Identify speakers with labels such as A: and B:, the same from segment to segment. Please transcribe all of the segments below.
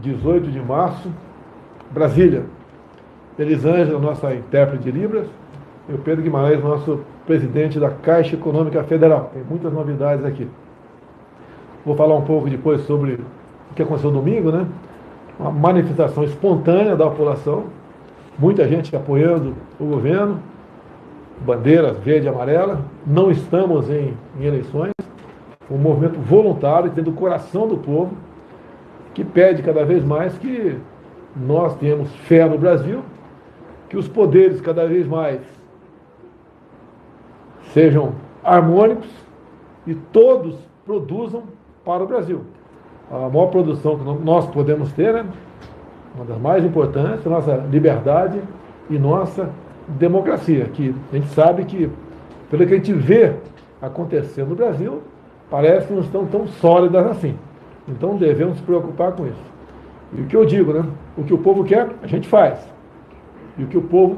A: 18 de março, Brasília. Elisângela, nossa intérprete de Libras, e o Pedro Guimarães, nosso presidente da Caixa Econômica Federal. Tem muitas novidades aqui. Vou falar um pouco depois sobre o que aconteceu domingo, né? Uma manifestação espontânea da população, muita gente apoiando o governo, bandeiras verde e amarela. Não estamos em eleições, um movimento voluntário, dentro do coração do povo, que pede cada vez mais que nós tenhamos fé no Brasil, que os poderes cada vez mais sejam harmônicos e todos produzam para o Brasil. A maior produção que nós podemos ter, né? Uma das mais importantes, a nossa liberdade e nossa democracia, que a gente sabe que, pelo que a gente vê acontecendo no Brasil, parece que não estão tão sólidas assim. Então devemos nos preocupar com isso. E o que eu digo, né? O que o povo quer, a gente faz. E o que o povo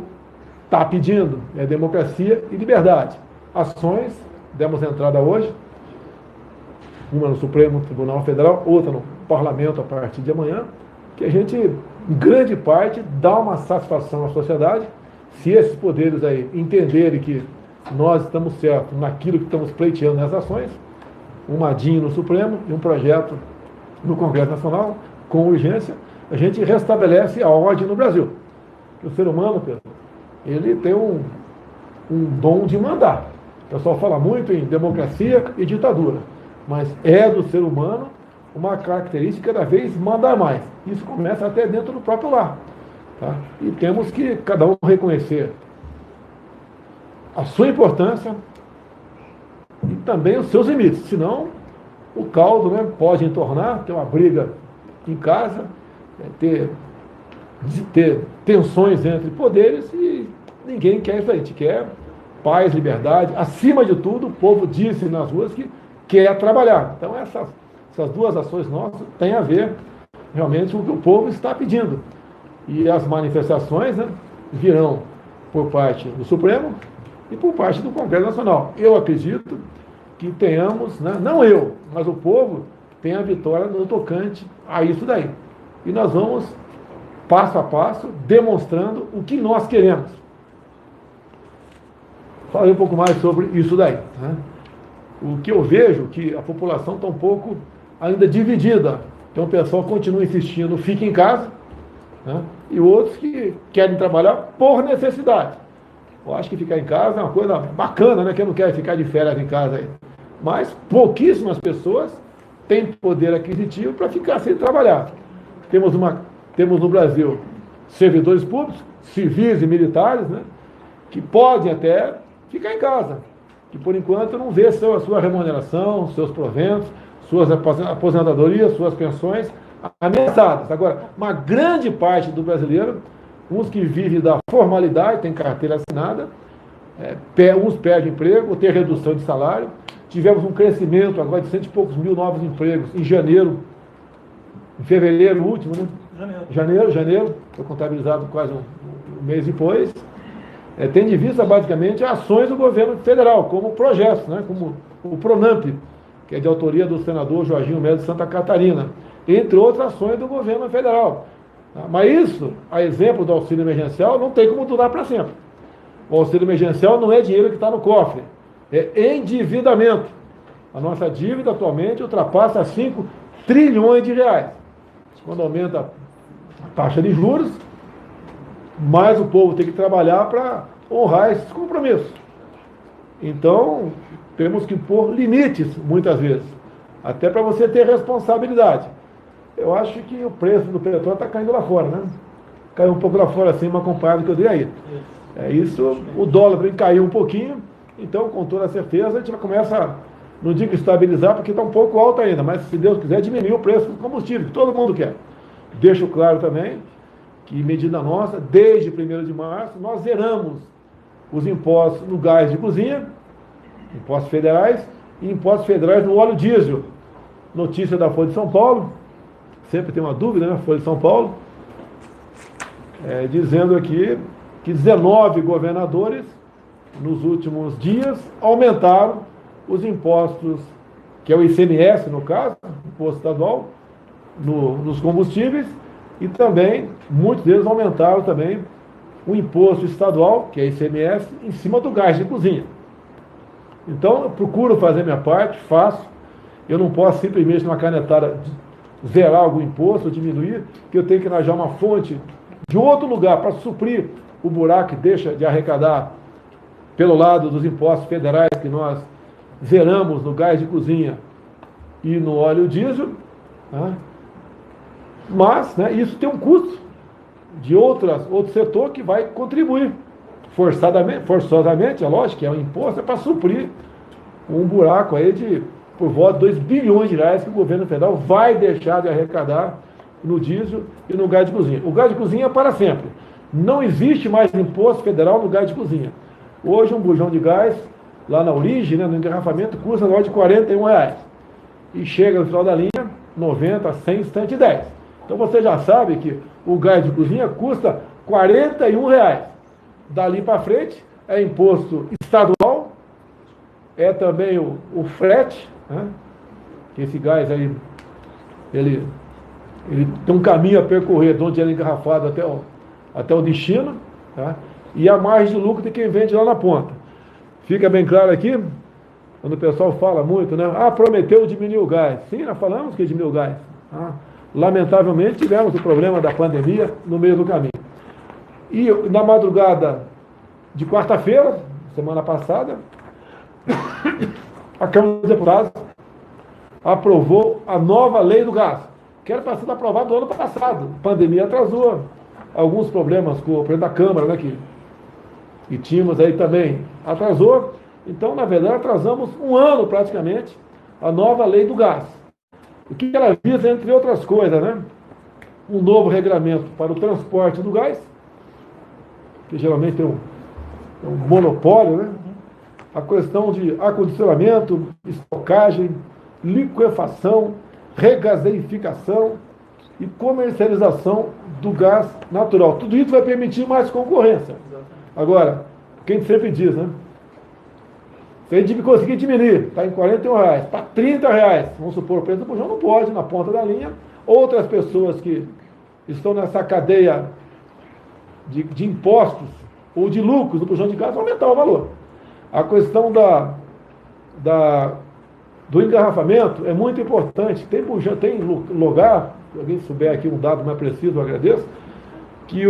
A: está pedindo é democracia e liberdade. Ações, demos entrada hoje, uma no Supremo Tribunal Federal, outra no Parlamento a partir de amanhã, que a gente, em grande parte, dá uma satisfação à sociedade, se esses poderes aí entenderem que nós estamos certos naquilo que estamos pleiteando nessas ações, um madinho no Supremo e um projeto no Congresso Nacional, com urgência, a gente restabelece a ordem no Brasil. O ser humano, Pedro, ele tem um dom de mandar. O pessoal fala muito em democracia e ditadura, mas é do ser humano uma característica cada vez mandar mais. Isso começa até dentro do próprio lar. Tá? E temos que cada um reconhecer a sua importância e também os seus limites. Senão, o caldo, né, pode entornar, ter uma briga em casa, ter tensões entre poderes, e ninguém quer isso aí. A gente quer paz, liberdade. Acima de tudo, o povo disse nas ruas que quer trabalhar. Então, essas duas ações nossas têm a ver realmente com o que o povo está pedindo. E as manifestações, né, virão por parte do Supremo e por parte do Congresso Nacional. Eu acredito que tenhamos, né, não eu, mas o povo tem a vitória no tocante a isso daí. E nós vamos, passo a passo, demonstrando o que nós queremos. Falei um pouco mais sobre isso daí. Né? O que eu vejo que a população está um pouco ainda dividida. Então o pessoal continua insistindo, fique em casa, né? E outros que querem trabalhar por necessidade. Eu acho que ficar em casa é uma coisa bacana, né? Quem não quer ficar de férias em casa aí. Mas pouquíssimas pessoas têm poder aquisitivo para ficar sem trabalhar. Temos no Brasil servidores públicos, civis e militares, né? Que podem até ficar em casa, que por enquanto não vê a sua remuneração, seus proventos, suas aposentadorias, suas pensões ameaçadas. Agora, uma grande parte do brasileiro, uns que vivem da formalidade, tem carteira assinada, uns perdem emprego, tem redução de salário. Tivemos um crescimento agora de 100 e poucos mil novos empregos em janeiro, em fevereiro último, né? Janeiro, foi contabilizado quase um mês depois. Tem de vista, basicamente, ações do governo federal, como projetos, né? Como o PRONAMP, que é de autoria do senador Jorginho Melo de Santa Catarina, entre outras ações do governo federal. Mas isso, a exemplo do auxílio emergencial, não tem como durar para sempre. O auxílio emergencial não é dinheiro que está no cofre, é endividamento. A nossa dívida atualmente ultrapassa 5 trilhões de reais. Quando aumenta a taxa de juros, mais o povo tem que trabalhar para honrar esses compromissos. Então, temos que pôr limites, muitas vezes, até para você ter responsabilidade. Eu acho que o preço do petróleo está caindo lá fora, né? Caiu um pouco lá fora, assim, uma comparada que eu dei aí. Isso, o dólar caiu um pouquinho, então, com toda certeza, a gente começa, não digo estabilizar, porque está um pouco alto ainda, mas se Deus quiser, diminuir o preço do combustível, que todo mundo quer. Deixo claro também que, medida nossa, desde 1º de março, nós zeramos os impostos no gás de cozinha, impostos federais, e impostos federais no óleo diesel. Notícia da Folha de São Paulo, sempre tem uma dúvida, né? Folha de São Paulo, dizendo aqui que 19 governadores, nos últimos dias, aumentaram os impostos, que é o ICMS, no caso, imposto estadual, nos combustíveis, e também, muitos deles aumentaram também o imposto estadual, que é ICMS, em cima do gás de cozinha. Então, eu procuro fazer minha parte, faço. Eu não posso simplesmente, numa canetada, zerar algum imposto ou diminuir, que eu tenho que arranjar uma fonte de outro lugar para suprir o buraco que deixa de arrecadar pelo lado dos impostos federais que nós zeramos no gás de cozinha e no óleo diesel, né? Mas, né, isso tem um custo de outro setor que vai contribuir forçosamente, é lógico que é um imposto, é para suprir um buraco aí de por volta de 2 bilhões de reais que o governo federal vai deixar de arrecadar no diesel e no gás de cozinha. O gás de cozinha é para sempre. Não existe mais imposto federal no gás de cozinha. Hoje um bujão de gás, lá na origem, né, no engarrafamento, custa na hora de R$ 41. E chega no final da linha, 90, 100, 110. Então você já sabe que o gás de cozinha custa R$ 41. Dali para frente é imposto estadual, é também o frete, né? Que esse gás aí, ele tem um caminho a percorrer de onde ele é engarrafado até o destino, tá? E a margem de lucro de quem vende lá na ponta. Fica bem claro aqui, quando o pessoal fala muito, né? Ah, prometeu diminuir o gás. Sim, nós falamos que diminuiu o gás. Ah, lamentavelmente tivemos o problema da pandemia no meio do caminho. E na madrugada de quarta-feira, semana passada, a Câmara dos Deputados aprovou a nova lei do gás, que era para ser aprovada no ano passado. A pandemia atrasou alguns problemas com o presidente da Câmara, né, que tínhamos aí também, atrasou. Então, na verdade, atrasamos um ano praticamente a nova lei do gás. O que ela visa, entre outras coisas, né? Um novo regulamento para o transporte do gás, que geralmente tem um monopólio, né? A questão de acondicionamento, estocagem, liquefação, regaseificação e comercialização do gás natural. Tudo isso vai permitir mais concorrência. Agora, quem sempre diz, né? Se a gente conseguir diminuir, está em R$ 41, para R$ 30, vamos supor, o preço do bujão não pode, na ponta da linha, outras pessoas que estão nessa cadeia de impostos ou de lucros do bujão de gás vão aumentar o valor. A questão do engarrafamento é muito importante. Tem bujão, tem lugar, se alguém souber aqui um dado mais preciso, eu agradeço, que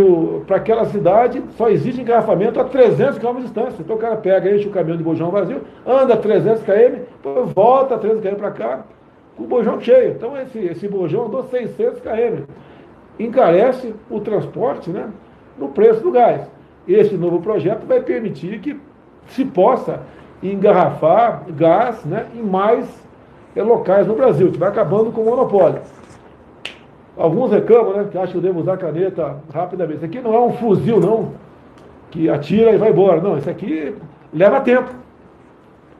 A: para aquela cidade só existe engarrafamento a 300 km de distância. Então o cara pega, enche o caminhão de bujão vazio, anda 300 km, depois volta 300 km para cá, com o bujão cheio. Então esse bujão andou 600 km. Encarece o transporte, né, no preço do gás. Esse novo projeto vai permitir que se possa engarrafar gás, né, em mais locais no Brasil, que vai acabando com o monopólio. Alguns reclamam, né, que acham que eu devo usar caneta rapidamente. Isso aqui não é um fuzil, não, que atira e vai embora. Não, isso aqui leva tempo.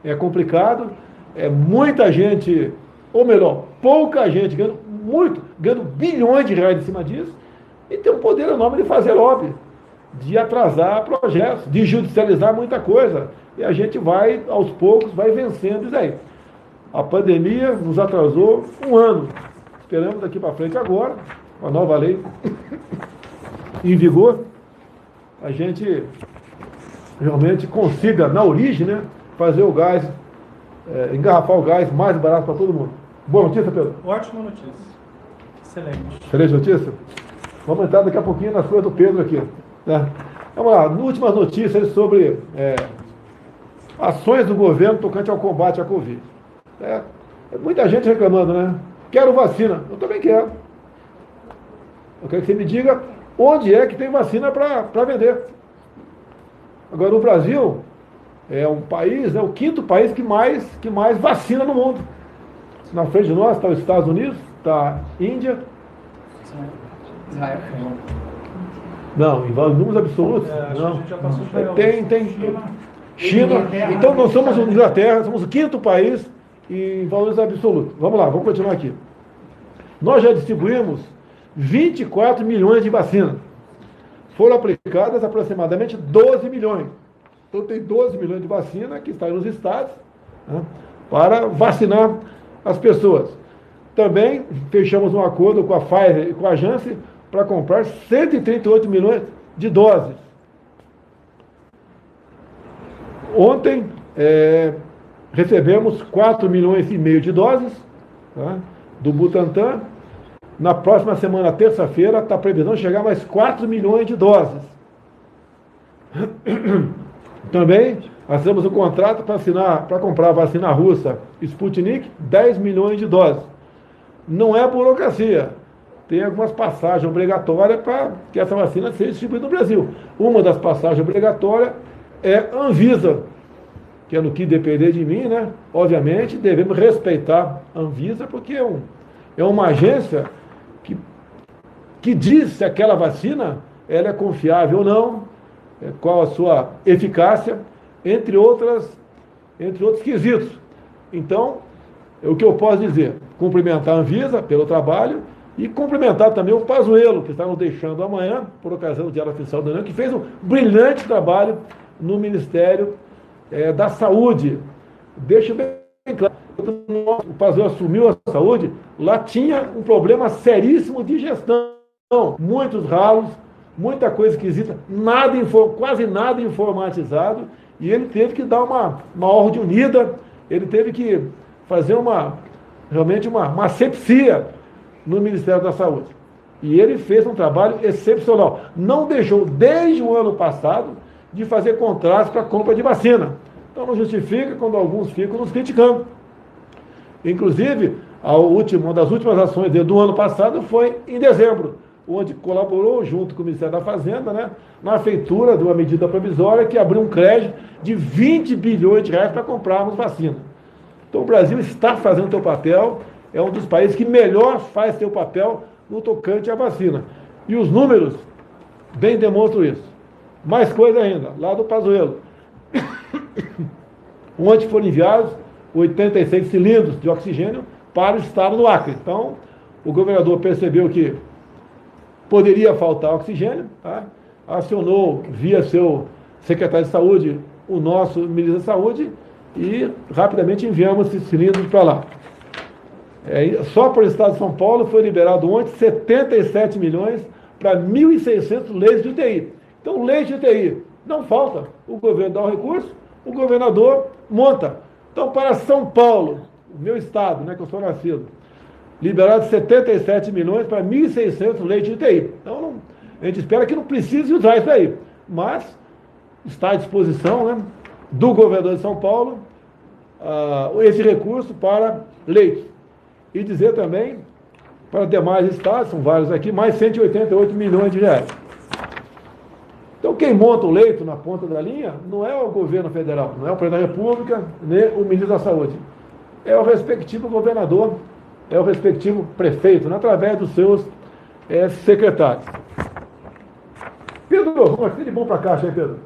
A: É complicado, é muita gente, ou melhor, pouca gente ganhando bilhões de reais em cima disso, e tem um poder enorme de fazer lobby, de atrasar projetos, de judicializar muita coisa. E a gente vai, aos poucos, vai vencendo isso aí. A pandemia nos atrasou um ano. Esperamos daqui para frente agora, com a nova lei em vigor, a gente realmente consiga, na origem, né, fazer o gás, engarrafar o gás mais barato para todo mundo. Boa notícia, Pedro?
B: Ótima notícia. Excelente.
A: Excelente notícia? Vamos entrar daqui a pouquinho nas coisas do Pedro aqui, né? Vamos lá, últimas notícias sobre ações do governo tocante ao combate à Covid. Muita gente reclamando, né? Quero vacina. Eu também quero. Eu quero que você me diga onde é que tem vacina para vender. Agora, no Brasil, é um país, é o quinto país que mais vacina no mundo. Na frente de nós está os Estados Unidos, está a Índia.
B: Israel.
A: Não, em números absolutos. Não.
B: A gente já passou Israel.
A: Tem China. Então, nós somos Inglaterra, somos o quinto país em valores absolutos. Vamos lá, vamos continuar aqui. Nós já distribuímos 24 milhões de vacinas. Foram aplicadas aproximadamente 12 milhões. Então tem 12 milhões de vacina que estão nos estados, né, para vacinar as pessoas. Também fechamos um acordo com a Pfizer e com a Janssen para comprar 138 milhões de doses. Ontem, recebemos 4 milhões e meio de doses, tá, do Butantan. Na próxima semana, terça-feira, está a previsão de chegar mais 4 milhões de doses. Também assinamos um contrato para comprar a vacina russa Sputnik, 10 milhões de doses. Não é burocracia. Tem algumas passagens obrigatórias para que essa vacina seja distribuída no Brasil. Uma das passagens obrigatórias é a Anvisa, que é no que depender de mim, né? Obviamente, devemos respeitar a Anvisa, porque é uma agência que diz se aquela vacina ela é confiável ou não, qual a sua eficácia, entre outros quesitos. Então, o que eu posso dizer? Cumprimentar a Anvisa pelo trabalho e cumprimentar também o Pazuello, que está nos deixando amanhã, por ocasião do Diário Oficial da União, que fez um brilhante trabalho no Ministério da Saúde. Deixa bem claro, o Pazuello assumiu a saúde, lá tinha um problema seríssimo de gestão, muitos ralos, muita coisa esquisita, quase nada informatizado, e ele teve que dar uma ordem unida, ele teve que fazer realmente uma asepsia no Ministério da Saúde. E ele fez um trabalho excepcional. Não deixou, desde o ano passado, de fazer contratos para compra de vacina. Então não justifica quando alguns ficam nos criticando. Inclusive, uma das últimas ações dele do ano passado foi em dezembro, onde colaborou junto com o Ministério da Fazenda, né, na feitura de uma medida provisória que abriu um crédito de 20 bilhões de reais para comprarmos vacina. Então o Brasil está fazendo seu papel, é um dos países que melhor faz seu papel no tocante à vacina. E os números bem demonstram isso. Mais coisa ainda, lá do Pazuello. Onde foram enviados 86 cilindros de oxigênio para o estado do Acre. Então, o governador percebeu que poderia faltar oxigênio, tá? Acionou via seu secretário de saúde o nosso ministro da Saúde e rapidamente enviamos esses cilindros para lá. Só para o estado de São Paulo foi liberado ontem 77 milhões para 1.600 leitos de UTI. Então, leite de UTI não falta. O governo dá o recurso, o governador monta. Então, para São Paulo, o meu estado, né, que eu sou nascido, liberado 77 milhões para 1.600 leitos de UTI. Então, a gente espera que não precise usar isso aí. Mas está à disposição, né, do governador de São Paulo esse recurso para leitos. E dizer também, para demais estados, são vários aqui, mais 188 milhões de reais. Então, quem monta o leito na ponta da linha não é o governo federal, não é o presidente da República, nem o ministro da Saúde. É o respectivo governador, é o respectivo prefeito, né, através dos seus secretários. Pedro, vamos aqui de bom para a Caixa aí, Pedro.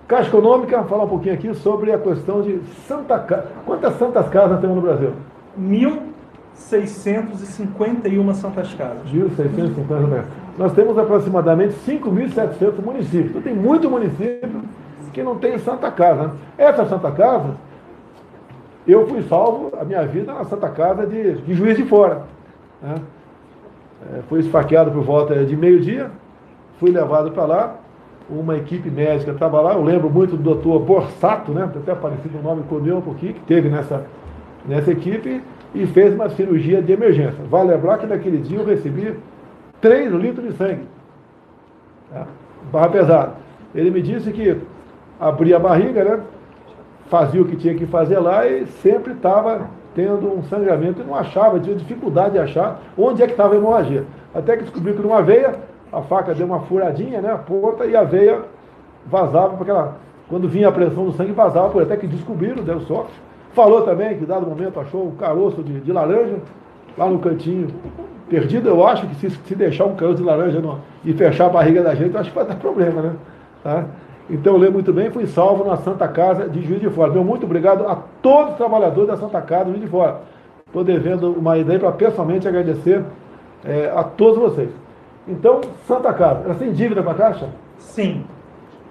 A: Caixa Econômica, falar um pouquinho aqui sobre a questão de Santa Casa. Quantas santas casas temos no Brasil?
B: 1.651 santas casas.
A: 1.650. Nós temos aproximadamente 5.700 municípios. Então tem muito município que não tem Santa Casa, né? Essa Santa Casa, eu fui salvo a minha vida na Santa Casa de Juiz de Fora, né? Fui esfaqueado por volta de meio-dia, fui levado para lá, uma equipe médica estava lá, eu lembro muito do doutor Borsato, né? Até parecido o nome com o meu um pouquinho, que teve nessa equipe, e fez uma cirurgia de emergência. Vale lembrar que naquele dia eu recebi 3 litros de sangue. Tá? Barra pesada. Ele me disse que abria a barriga, né? Fazia o que tinha que fazer lá e sempre estava tendo um sangramento e não achava, tinha dificuldade de achar onde é que estava a hemorragia. Até que descobriu que numa veia, a faca deu uma furadinha, né? A ponta, e a veia vazava, porque quando vinha a pressão do sangue vazava por aí. Até que descobriram, deu sorte. Falou também que, dado momento, achou um caroço de laranja lá no cantinho perdido. Eu acho que se deixar um caroço de laranja e fechar a barriga da gente, eu acho que vai dar problema, né? Tá? Então, eu lembro muito bem, fui salvo na Santa Casa de Juiz de Fora. Meu muito obrigado a todos os trabalhadores da Santa Casa de Juiz de Fora. Estou devendo uma ideia para pessoalmente agradecer a todos vocês. Então, Santa Casa, ela tem dívida com a Caixa?
B: Sim.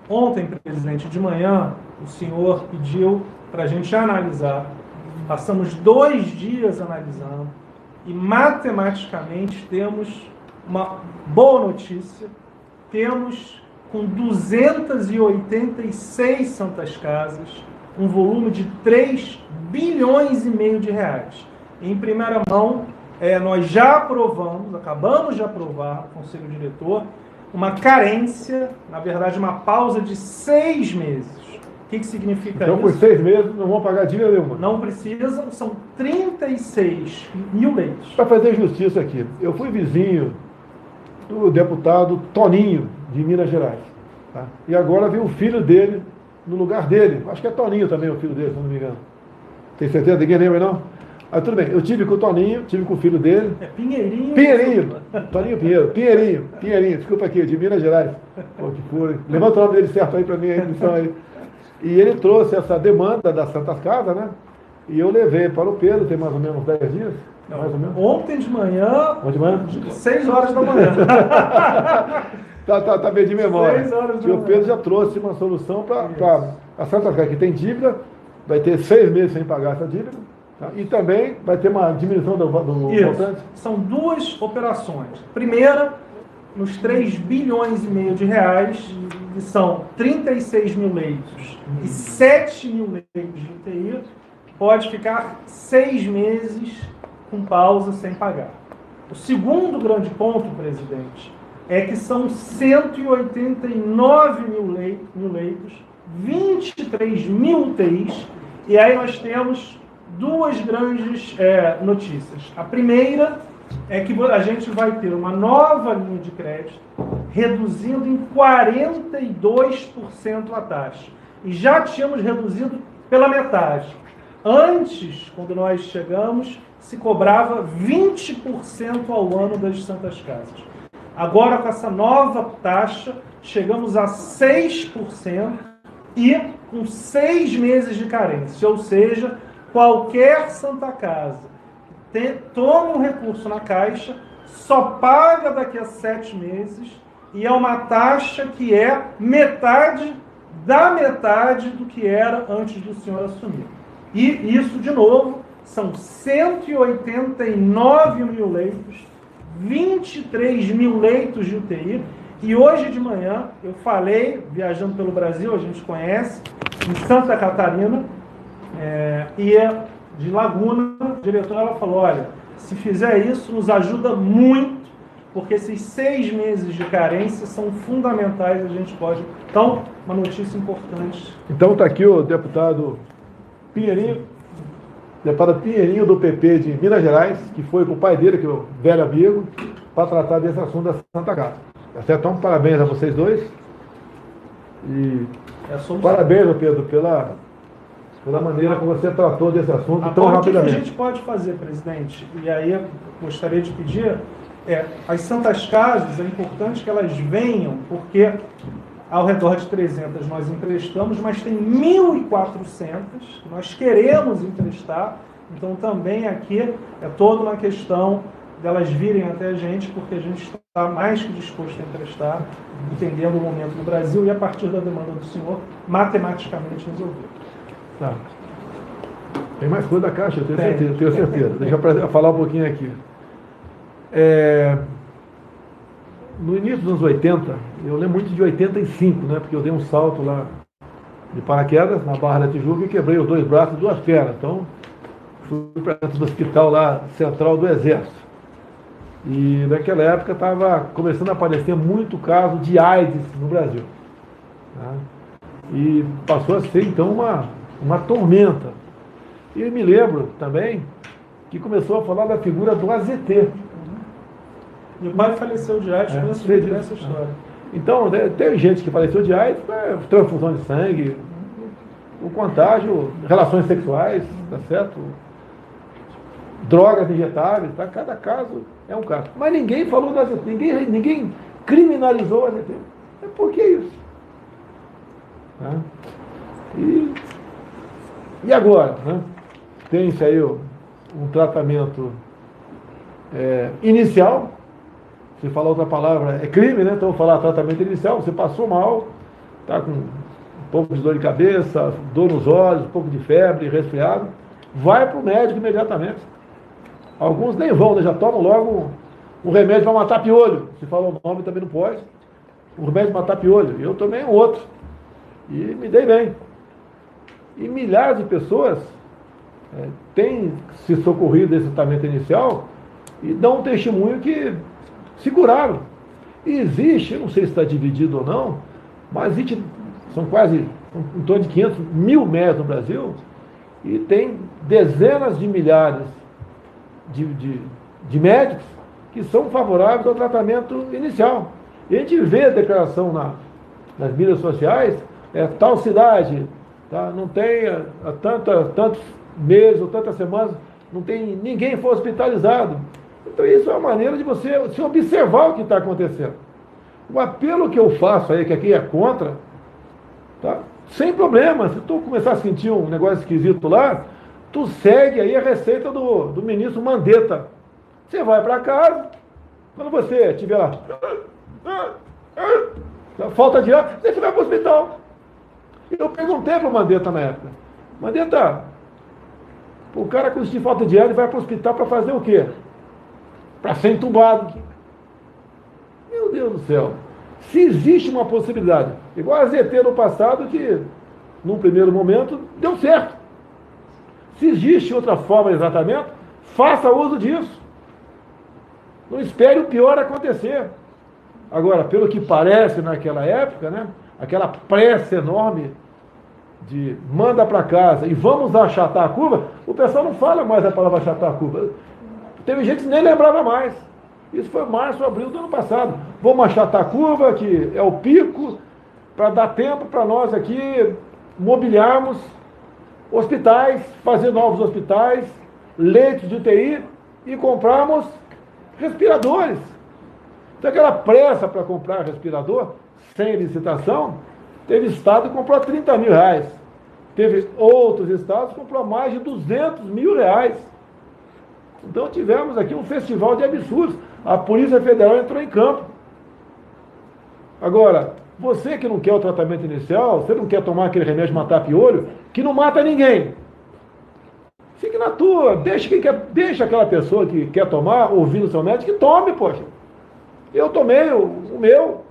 B: Ontem, presidente, de manhã, o senhor pediu para a gente analisar. Passamos 2 dias analisando e matematicamente temos uma boa notícia, temos com 286 santas casas, um volume de 3 bilhões e meio de reais. Em primeira mão, nós já aprovamos, acabamos de aprovar no Conselho Diretor, uma carência, na verdade uma pausa de 6 meses. O que significa
A: então,
B: isso?
A: Então, por 6 meses, não vão pagar dívida nenhuma.
B: Não precisam, são 36 mil leitos.
A: Para fazer justiça aqui, eu fui vizinho do deputado Toninho, de Minas Gerais. Tá? E agora vem o filho dele no lugar dele. Acho que é Toninho também o filho dele, se não me engano. Tem certeza? Ninguém lembra, não? Mas tudo bem, eu tive com o Toninho, tive com o filho dele.
B: É Pinheirinho.
A: Pinheirinho. Toninho Pinheiro. Pinheirinho. Desculpa aqui, de Minas Gerais. Pô, que fura. Levanta o nome dele certo aí para mim, a edição aí. E ele trouxe essa demanda das Santas Casas, né? E eu levei para o Pedro, tem mais ou menos 10 dias.
B: Não,
A: mais ou menos.
B: Ontem de manhã.
A: Ontem de manhã?
B: 6 horas da manhã.
A: Tá bem de memória.
B: 6 horas da
A: E o
B: manhã.
A: Pedro já trouxe uma solução para a Santas Casas que tem dívida, vai ter 6 meses sem pagar essa dívida. Tá? E também vai ter uma diminuição do montante.
B: São duas operações. Primeira, nos 3 bilhões e meio de reais, que são 36 mil leitos e 7 mil leitos de UTI, pode ficar 6 meses com pausa sem pagar. O segundo grande ponto, presidente, é que são 189 mil leitos, 23 mil UTIs, e aí nós temos duas grandes notícias. A primeira é que a gente vai ter uma nova linha de crédito, reduzindo em 42% a taxa. E já tínhamos reduzido pela metade. Antes, quando nós chegamos, se cobrava 20% ao ano das Santas Casas. Agora, com essa nova taxa, chegamos a 6% e com 6 meses de carência. Ou seja, qualquer Santa Casa que tome um recurso na Caixa só paga daqui a 7 meses e é uma taxa que é metade da metade do que era antes do senhor assumir. E isso, de novo, são 189 mil leitos, 23 mil leitos de UTI. E hoje de manhã, eu falei, viajando pelo Brasil, a gente conhece, em Santa Catarina, e de Laguna, a diretora ela falou, olha, se fizer isso, nos ajuda muito, porque esses 6 meses de carência são fundamentais, a gente pode... Então, uma notícia importante.
A: Então está aqui o deputado Pinheirinho do PP de Minas Gerais, que foi com o pai dele, que é o velho amigo, para tratar desse assunto da Santa Casa. Tá certo? Então, parabéns a vocês dois. E parabéns, Pedro, pela maneira como você tratou desse assunto tão rapidamente.
B: O que a gente pode fazer, presidente? E aí eu gostaria de pedir, as Santas Casas, é importante que elas venham, porque ao redor de 300 nós emprestamos, mas tem 1.400 que nós queremos emprestar, então também aqui é toda uma questão delas virem até a gente, porque a gente está mais que disposto a emprestar, entendendo o momento do Brasil e a partir da demanda do senhor, matematicamente resolver.
A: Tá. Tem mais coisa da Caixa, eu tenho certeza. Deixa eu falar um pouquinho aqui. No início dos anos 80, eu lembro muito de 85, né? Porque eu dei um salto lá de paraquedas na Barra da Tijuca e quebrei os 2 braços e 2 pernas. Então, fui para dentro do hospital lá central do Exército. E naquela época estava começando a aparecer muito caso de AIDS no Brasil. Tá? E passou a ser, então, uma tormenta. E me lembro também que começou a falar da figura do AZT.
B: Meu pai faleceu de AIDS, conheço muito dessa história.
A: Então, tem gente que faleceu de AIDS, transfusão de sangue, o contágio, relações sexuais, tá certo? Drogas injetáveis, tá? Cada caso é um caso. Mas ninguém falou do AZT, ninguém criminalizou o AZT. Por que isso? Tá? E agora? Né? Tem-se aí um tratamento inicial. Se falar outra palavra, é crime, né? Então, vou falar tratamento inicial, você passou mal, está com um pouco de dor de cabeça, dor nos olhos, um pouco de febre, resfriado, vai para o médico imediatamente. Alguns nem vão, né? Já tomam logo um remédio para matar piolho. Se fala o nome também não pode. Um remédio para matar piolho. Eu tomei um outro. E me dei bem. E milhares de pessoas têm se socorrido desse tratamento inicial e dão um testemunho que se curaram. E existe, eu não sei se está dividido ou não, mas existe, são quase em torno de 500 mil médicos no Brasil e tem dezenas de milhares de médicos que são favoráveis ao tratamento inicial. E a gente vê a declaração nas mídias sociais, tal cidade, tá, não tem há tantos meses ou tantas semanas, não tem ninguém foi hospitalizado. Então isso é uma maneira de você se observar o que está acontecendo. O apelo que eu faço aí, que aqui é contra, tá, sem problema, se tu começar a sentir um negócio esquisito lá, tu segue aí a receita do ministro Mandetta. Você vai para casa, quando você estiver lá, falta de ar, você vai para o hospital. Eu perguntei para o Mandetta na época, Mandetta, o cara com falta de ar, ele vai para o hospital para fazer o quê? Para ser entubado. Meu Deus do céu. Se existe uma possibilidade, igual a ZT no passado, que num primeiro momento deu certo. Se existe outra forma de tratamento, faça uso disso. Não espere o pior acontecer. Agora, pelo que parece naquela época, né, aquela pressa enorme de manda para casa e vamos achatar a curva, o pessoal não fala mais a palavra achatar a curva. Teve gente que nem lembrava mais. Isso foi março, abril do ano passado. Vamos achatar a curva, que é o pico, para dar tempo para nós aqui mobiliarmos hospitais, fazer novos hospitais, leitos de UTI e comprarmos respiradores. Então aquela pressa para comprar respirador, sem licitação, teve estado que comprou 30 mil reais. Teve outros estados que comprou mais de 200 mil reais. Então tivemos aqui um festival de absurdos. A Polícia Federal entrou em campo. Agora, você que não quer o tratamento inicial, você não quer tomar aquele remédio matar piolho, que não mata ninguém. Fique na tua, deixa aquela pessoa que quer tomar, ouvindo o seu médico, que tome, poxa. Eu tomei o meu.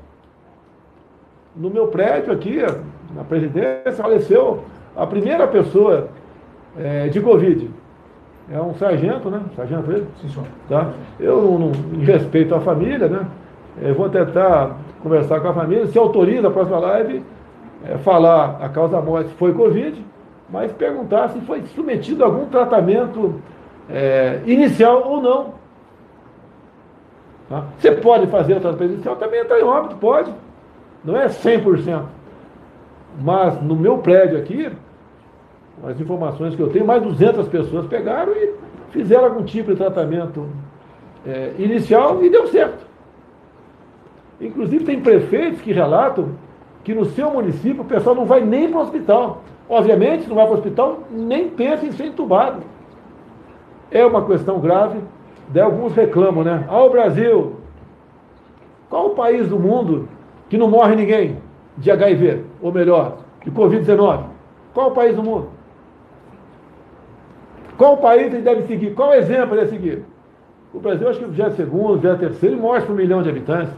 A: No meu prédio aqui, na presidência, faleceu a primeira pessoa de Covid. É um sargento, né? Sargento ele?
B: Sim, senhor.
A: Tá? Eu, em respeito à família, né? Vou tentar conversar com a família, se autoriza a próxima live, falar a causa da morte foi Covid, mas perguntar se foi submetido a algum tratamento inicial ou não. Tá? Você pode fazer o tratamento inicial, também entrar em óbito, pode. Não é 100%. Mas no meu prédio aqui, as informações que eu tenho, mais de 200 pessoas pegaram e fizeram algum tipo de tratamento inicial e deu certo. Inclusive tem prefeitos que relatam que no seu município o pessoal não vai nem para o hospital. Obviamente, se não vai para o hospital, nem pensa em ser entubado. É uma questão grave, daí alguns reclamam, né? O Brasil, qual o país do mundo que não morre ninguém de HIV, ou melhor, de Covid-19? Qual o país do mundo? Qual o país ele deve seguir? Qual o exemplo ele deve seguir? O Brasil, acho que já é segundo, já é terceiro, e morre por 1 milhão de habitantes.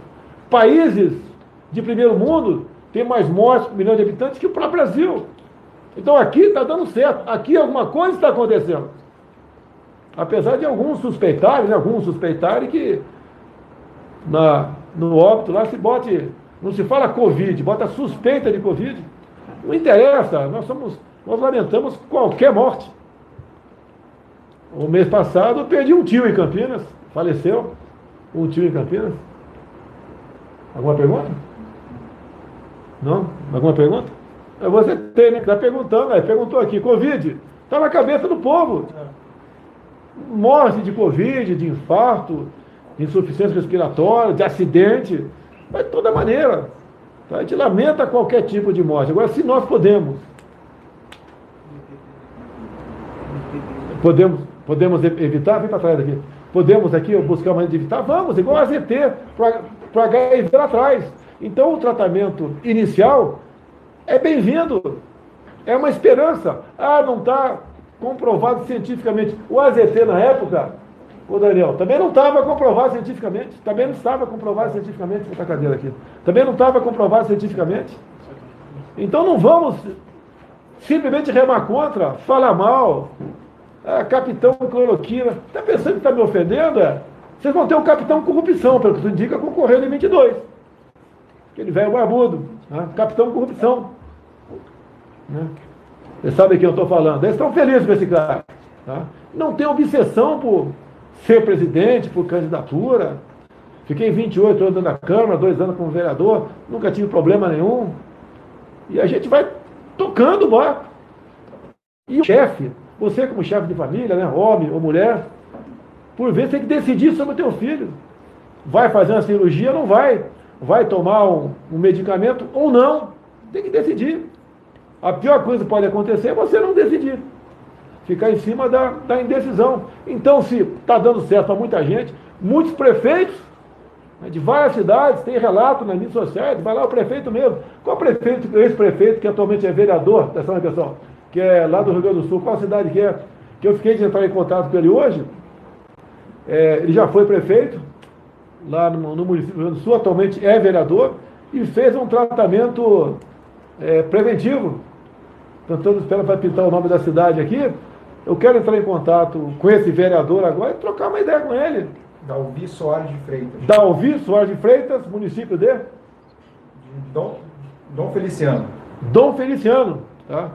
A: Países de primeiro mundo têm mais mortes por 1 milhão de habitantes que o próprio Brasil. Então aqui está dando certo. Aqui alguma coisa está acontecendo. Apesar de alguns suspeitarem, que no óbito lá se bote, não se fala Covid, bota suspeita de Covid. Não interessa, nós lamentamos qualquer morte. O mês passado eu perdi um tio em Campinas, faleceu um tio em Campinas. Alguma pergunta? Não? Alguma pergunta? Você tem, né? Está perguntando, perguntou aqui, Covid, está na cabeça do povo. Morte de Covid, de infarto, de insuficiência respiratória, de acidente, mas de toda maneira. Tá? A gente lamenta qualquer tipo de morte. Agora, se nós podemos evitar, vem para trás daqui. Podemos aqui buscar uma maneira de evitar? Vamos, igual a ZT para HIV lá atrás. Então, o tratamento inicial é bem-vindo. É uma esperança. Não está comprovado cientificamente. O AZT, na época, Ô Daniel, também não estava comprovado cientificamente. Também não estava comprovado cientificamente. Vou botar a cadeira aqui. Também não estava comprovado cientificamente. Então não vamos simplesmente remar contra, falar mal. Capitão cloroquina. Está pensando que está me ofendendo? Vocês vão ter um capitão corrupção, pelo que tudo indica, concorrendo em 22. Aquele velho barbudo. Né? Capitão corrupção. Né? Vocês sabem quem eu estou falando. Eles estão felizes com esse cara. Tá? Não tem obsessão por ser presidente, por candidatura. Fiquei 28 anos na Câmara, 2 anos como vereador, nunca tive problema nenhum. E a gente vai tocando o barco. E o chefe, você como chefe de família, né, homem ou mulher, por vezes tem que decidir sobre o teu filho. Vai fazer uma cirurgia ou não vai? Vai tomar um medicamento ou não? Tem que decidir. A pior coisa que pode acontecer é você não decidir. Ficar em cima da indecisão. Então, se está dando certo para muita gente, muitos prefeitos, né, de várias cidades, tem relato nas mídias sociais, vai lá o prefeito mesmo. Qual prefeito, esse prefeito que atualmente é vereador, pessoal, que é lá do Rio Grande do Sul, qual cidade que é? Que eu fiquei de entrar em contato com ele hoje. Ele já foi prefeito, lá no município do Rio Grande do Sul, atualmente é vereador, e fez um tratamento preventivo. Tentando esperar para pintar o nome da cidade aqui. Eu quero entrar em contato com esse vereador agora e trocar uma ideia com ele.
C: Dalvi Soares de Freitas.
A: Dalvi Soares de Freitas, município de
C: Dom Feliciano.
A: Dom Feliciano. Tá?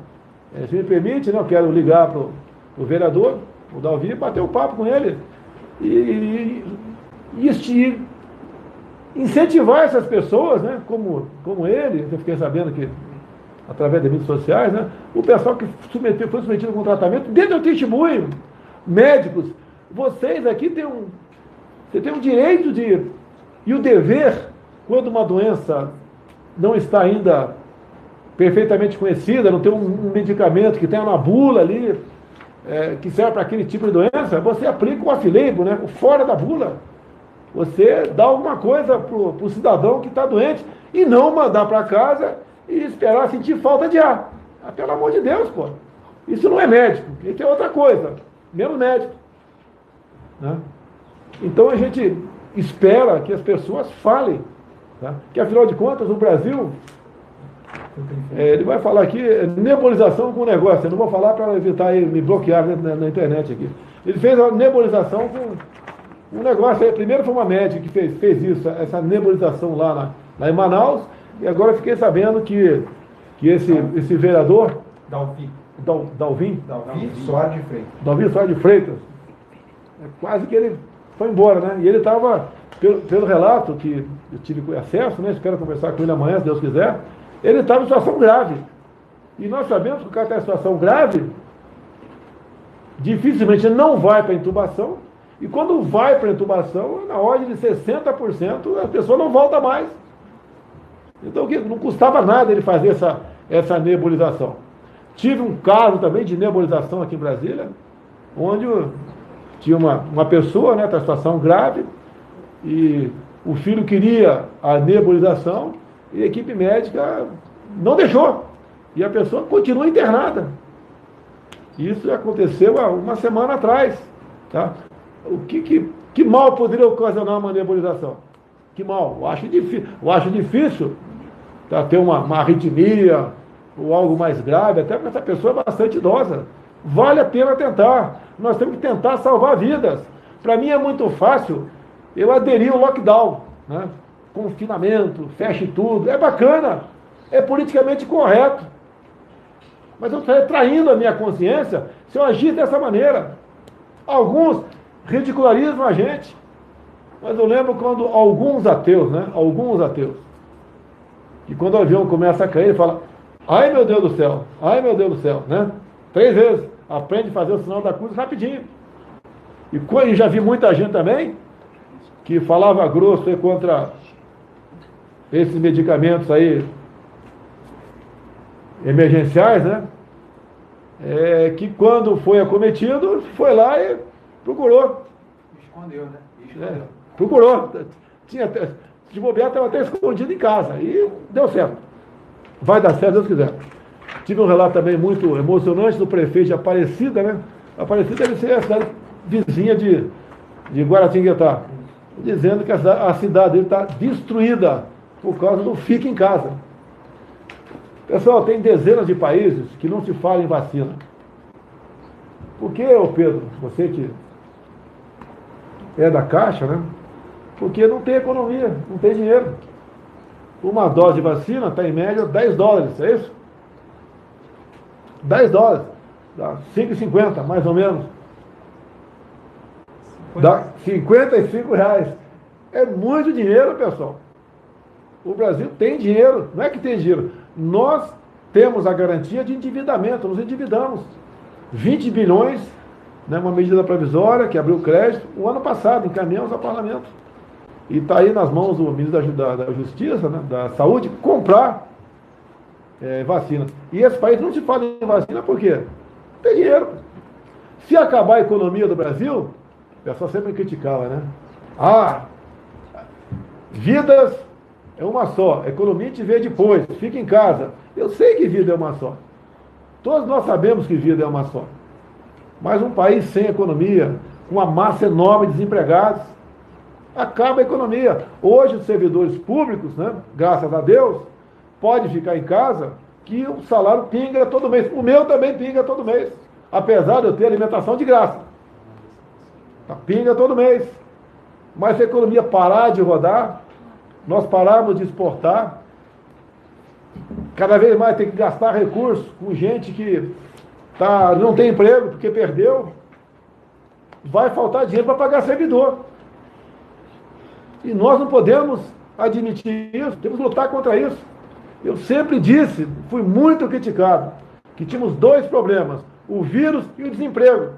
A: Se me permite, né, eu quero ligar para o vereador, o Dalvi, bater um papo com ele e incentivar essas pessoas, né, como ele. Eu fiquei sabendo que através das mídias sociais, né? O pessoal que foi submetido a um tratamento, dentro do testemunho, médicos, vocês aqui têm um direito e o dever, quando uma doença não está ainda perfeitamente conhecida, não tem um medicamento que tenha uma bula ali, que serve para aquele tipo de doença, você aplica o off-label, né? O fora da bula. Você dá alguma coisa para o cidadão que está doente e não mandar para casa e esperar sentir falta de ar. Pelo amor de Deus, pô. Isso não é médico, isso é outra coisa. Menos médico. Né? Então a gente espera que as pessoas falem. Tá? Que afinal de contas, o Brasil, ele vai falar aqui, nebulização com negócio. Eu não vou falar para evitar ele me bloquear na internet aqui. Ele fez a nebulização com um negócio. Primeiro foi uma médica que fez isso, essa nebulização lá em Manaus. E agora eu fiquei sabendo que esse vereador,
C: Dalvi
A: Soares de Freitas, quase que ele foi embora, né? E ele estava, pelo relato que eu tive acesso, né? Espero conversar com ele amanhã, se Deus quiser, ele estava em situação grave. E nós sabemos que o cara está em situação grave, dificilmente ele não vai para a intubação, e quando vai para a intubação, na ordem de 60%, a pessoa não volta mais. Então não custava nada ele fazer essa nebulização. Tive um caso também de nebulização aqui em Brasília, onde tinha uma pessoa, né, com situação grave, e o filho queria a nebulização e a equipe médica não deixou. E a pessoa continua internada. Isso aconteceu há uma semana atrás. Tá? Que mal poderia ocasionar uma nebulização? Que mal? Eu acho difícil tá, ter uma arritmia ou algo mais grave, até porque essa pessoa é bastante idosa. Vale a pena tentar. Nós temos que tentar salvar vidas. Para mim é muito fácil eu aderir ao lockdown, né? Confinamento, feche tudo. É bacana, é politicamente correto. Mas eu estou traindo a minha consciência se eu agir dessa maneira. Alguns ridicularizam a gente. Mas eu lembro quando alguns ateus, que quando o avião começa a cair, ele fala, ai meu Deus do céu, né? 3 vezes, aprende a fazer o sinal da cruz rapidinho. E já vi muita gente também, que falava grosso aí contra esses medicamentos aí, emergenciais, né? Que quando foi acometido, foi lá e procurou.
C: Escondeu, né?
A: Procurou. De bobear, estava até escondido em casa. E deu certo. Vai dar certo, se Deus quiser. Tive um relato também muito emocionante do prefeito de Aparecida, né? Aparecida deve ser a cidade vizinha de Guaratinguetá, dizendo que a cidade dele está destruída por causa do fica em casa. Pessoal, tem dezenas de países que não se fala em vacina. Por que, ô Pedro, você que é da Caixa, né? Porque não tem economia, não tem dinheiro. Uma dose de vacina está em média $10, é isso? $10, dá 5,50 mais ou menos. Dá R$ 55. É muito dinheiro, pessoal. O Brasil tem dinheiro, não é que tem dinheiro. Nós temos a garantia de endividamento, nos endividamos. 20 bilhões, né, uma medida provisória que abriu crédito, o ano passado, encaminhamos ao parlamento. E está aí nas mãos do ministro da Justiça, né, da Saúde, comprar vacina. E esse país não se fala em vacina por quê? Não tem dinheiro. Se acabar a economia do Brasil, o pessoal sempre criticava, né? Vidas é uma só, a economia te vê depois, fica em casa. Eu sei que vida é uma só. Todos nós sabemos que vida é uma só. Mas um país sem economia, com uma massa enorme de desempregados, acaba a economia. Hoje os servidores públicos, né, graças a Deus, pode ficar em casa que o salário pinga todo mês. O meu também pinga todo mês, apesar de eu ter alimentação de graça. Pinga todo mês. Mas se a economia parar de rodar, nós pararmos de exportar, cada vez mais tem que gastar recursos com gente que não tem emprego porque perdeu, vai faltar dinheiro para pagar servidor. E nós não podemos admitir isso, temos que lutar contra isso. Eu sempre disse, fui muito criticado, que tínhamos dois problemas, o vírus e o desemprego.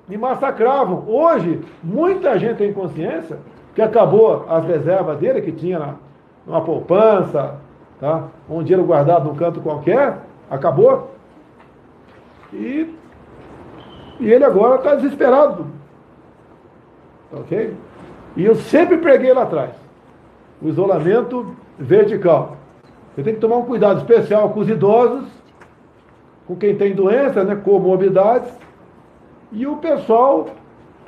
A: Me massacravam. Hoje, muita gente tem consciência que acabou as reservas dele, que tinha numa poupança, tá? Um dinheiro guardado num canto qualquer, acabou. E ele agora está desesperado. Ok? E eu sempre preguei lá atrás, o isolamento vertical. Você tem que tomar um cuidado especial com os idosos, com quem tem doenças, né, comorbidades, e o pessoal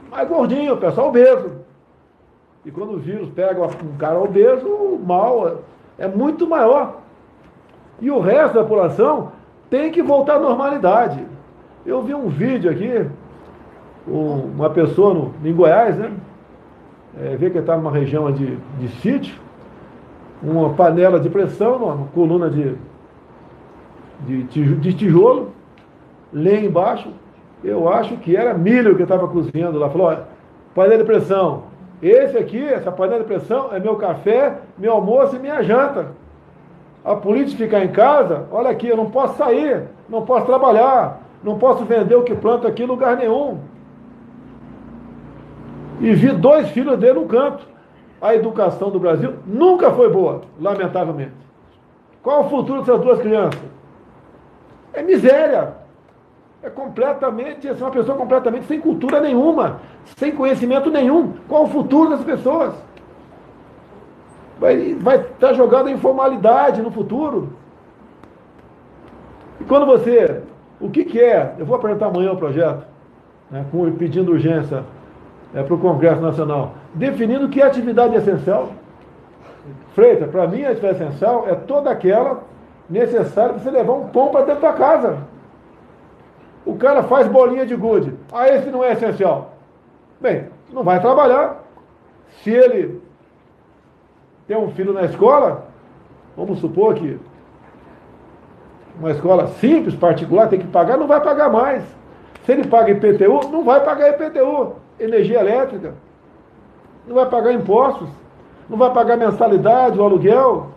A: mais gordinho, o pessoal obeso. E quando o vírus pega um cara obeso, o mal é muito maior. E o resto da população tem que voltar à normalidade. Eu vi um vídeo aqui, uma pessoa em Goiás, né? Vê que está numa região de sítio, uma panela de pressão, uma coluna de tijolo, lenha embaixo, eu acho que era milho que estava cozinhando lá. Falou, olha, panela de pressão, essa panela de pressão é meu café, meu almoço e minha janta. A política ficar em casa, olha aqui, eu não posso sair, não posso trabalhar, não posso vender o que planto aqui em lugar nenhum. E vi 2 filhos dele no canto. A educação do Brasil nunca foi boa, lamentavelmente. Qual o futuro dessas 2 crianças? É miséria. É uma pessoa completamente sem cultura nenhuma, sem conhecimento nenhum. Qual o futuro dessas pessoas? Vai estar jogado em informalidade no futuro. E quando o que é? Eu vou apresentar amanhã o projeto, né, pedindo urgência para o Congresso Nacional, definindo o que é atividade essencial. Freitas, para mim a atividade essencial é toda aquela necessária para você levar um pão para dentro da casa. O cara faz bolinha de gude. Esse não é essencial. Bem, não vai trabalhar. Se ele tem um filho na escola, vamos supor que uma escola simples, particular, tem que pagar, não vai pagar mais. Se ele paga IPTU, não vai pagar IPTU, energia elétrica, não vai pagar impostos, não vai pagar mensalidade, o aluguel.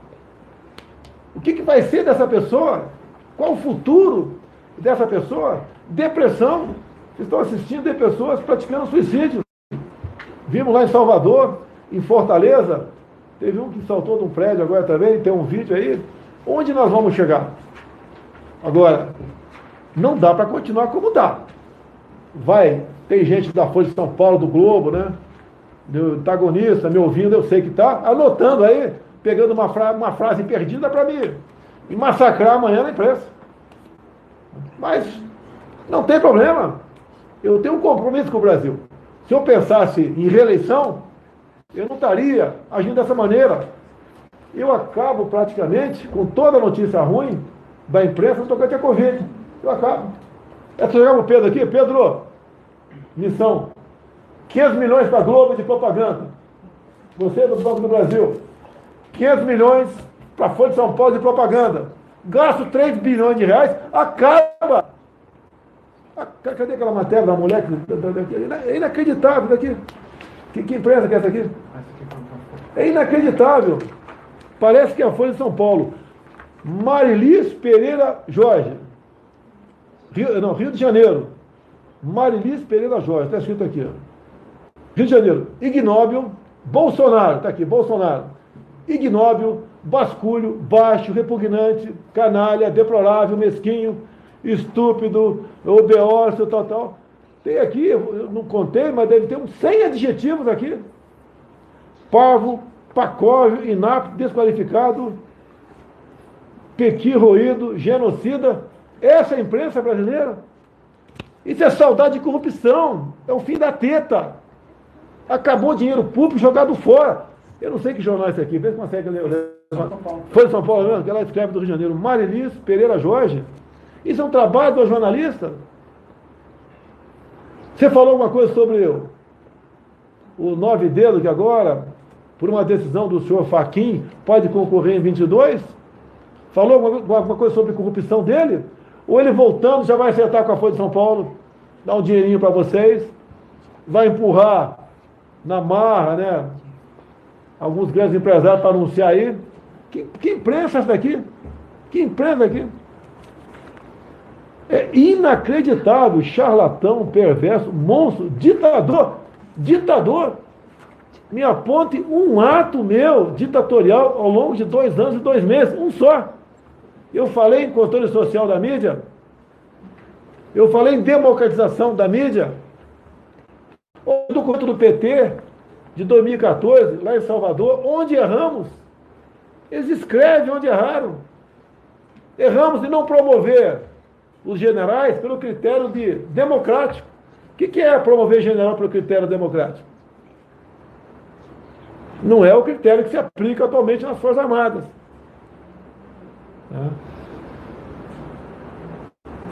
A: O que vai ser dessa pessoa? Qual o futuro dessa pessoa? Depressão. Vocês estão assistindo de pessoas praticando suicídio. Vimos lá em Salvador, em Fortaleza, teve um que saltou de um prédio agora também, tem um vídeo aí. Onde nós vamos chegar? Agora, não dá para continuar como está. Tem gente da Folha de São Paulo, do Globo, né? Do antagonista, me ouvindo, eu sei que está, anotando aí, pegando uma frase perdida para me massacrar amanhã na imprensa. Mas não tem problema. Eu tenho um compromisso com o Brasil. Se eu pensasse em reeleição, eu não estaria agindo dessa maneira. Eu acabo praticamente com toda a notícia ruim da imprensa tocante a Covid. Eu acabo. É só jogar o Pedro aqui. Pedro, missão. 500 milhões para a Globo de propaganda. Você do Banco do Brasil. 500 milhões para a Folha de São Paulo de propaganda. Gasto 3 bilhões de reais, acaba. Cadê aquela matéria da mulher? É inacreditável daqui. Que imprensa que é essa aqui? É inacreditável. Parece que é a Folha de São Paulo. Marilis Pereira Jorge. Rio de Janeiro. Marilis Pereira Jorge. Está escrito aqui. Rio de Janeiro. Ignóbil. Bolsonaro. Está aqui. Bolsonaro. Ignóbil. Basculho. Baixo. Repugnante. Canalha. Deplorável. Mesquinho. Estúpido. Obeócio. Tal. Tem aqui. Eu não contei, mas deve ter uns 100 adjetivos aqui. Parvo. Pacóvio. Inapto. Desqualificado. Pequi roído. Genocida. Essa é a imprensa brasileira? Isso é saudade de corrupção. É o fim da teta. Acabou o dinheiro público jogado fora. Eu não sei que jornal é esse aqui. Vê se consegue ler. Foi de São Paulo mesmo? Que ela escreve do Rio de Janeiro. Marilis Pereira Jorge. Isso é um trabalho do jornalista? Você falou alguma coisa sobre o 9 dedo que agora, por uma decisão do senhor Fachin, pode concorrer em 22? Falou alguma coisa sobre corrupção dele? Ou ele voltando já vai acertar com a Folha de São Paulo, dar um dinheirinho para vocês, vai empurrar na marra, né? Alguns grandes empresários para anunciar aí. Que imprensa essa daqui? Que imprensa aqui? É inacreditável, charlatão, perverso, monstro, ditador. Ditador. Me aponte um ato meu ditatorial ao longo de 2 anos e 2 meses, um só. Eu falei em controle social da mídia. Eu falei em democratização da mídia. O documento do PT de 2014, lá em Salvador, onde erramos. Eles escrevem onde erraram. Erramos em não promover os generais pelo critério de democrático. O que é promover general pelo critério democrático? Não é o critério que se aplica atualmente nas Forças Armadas.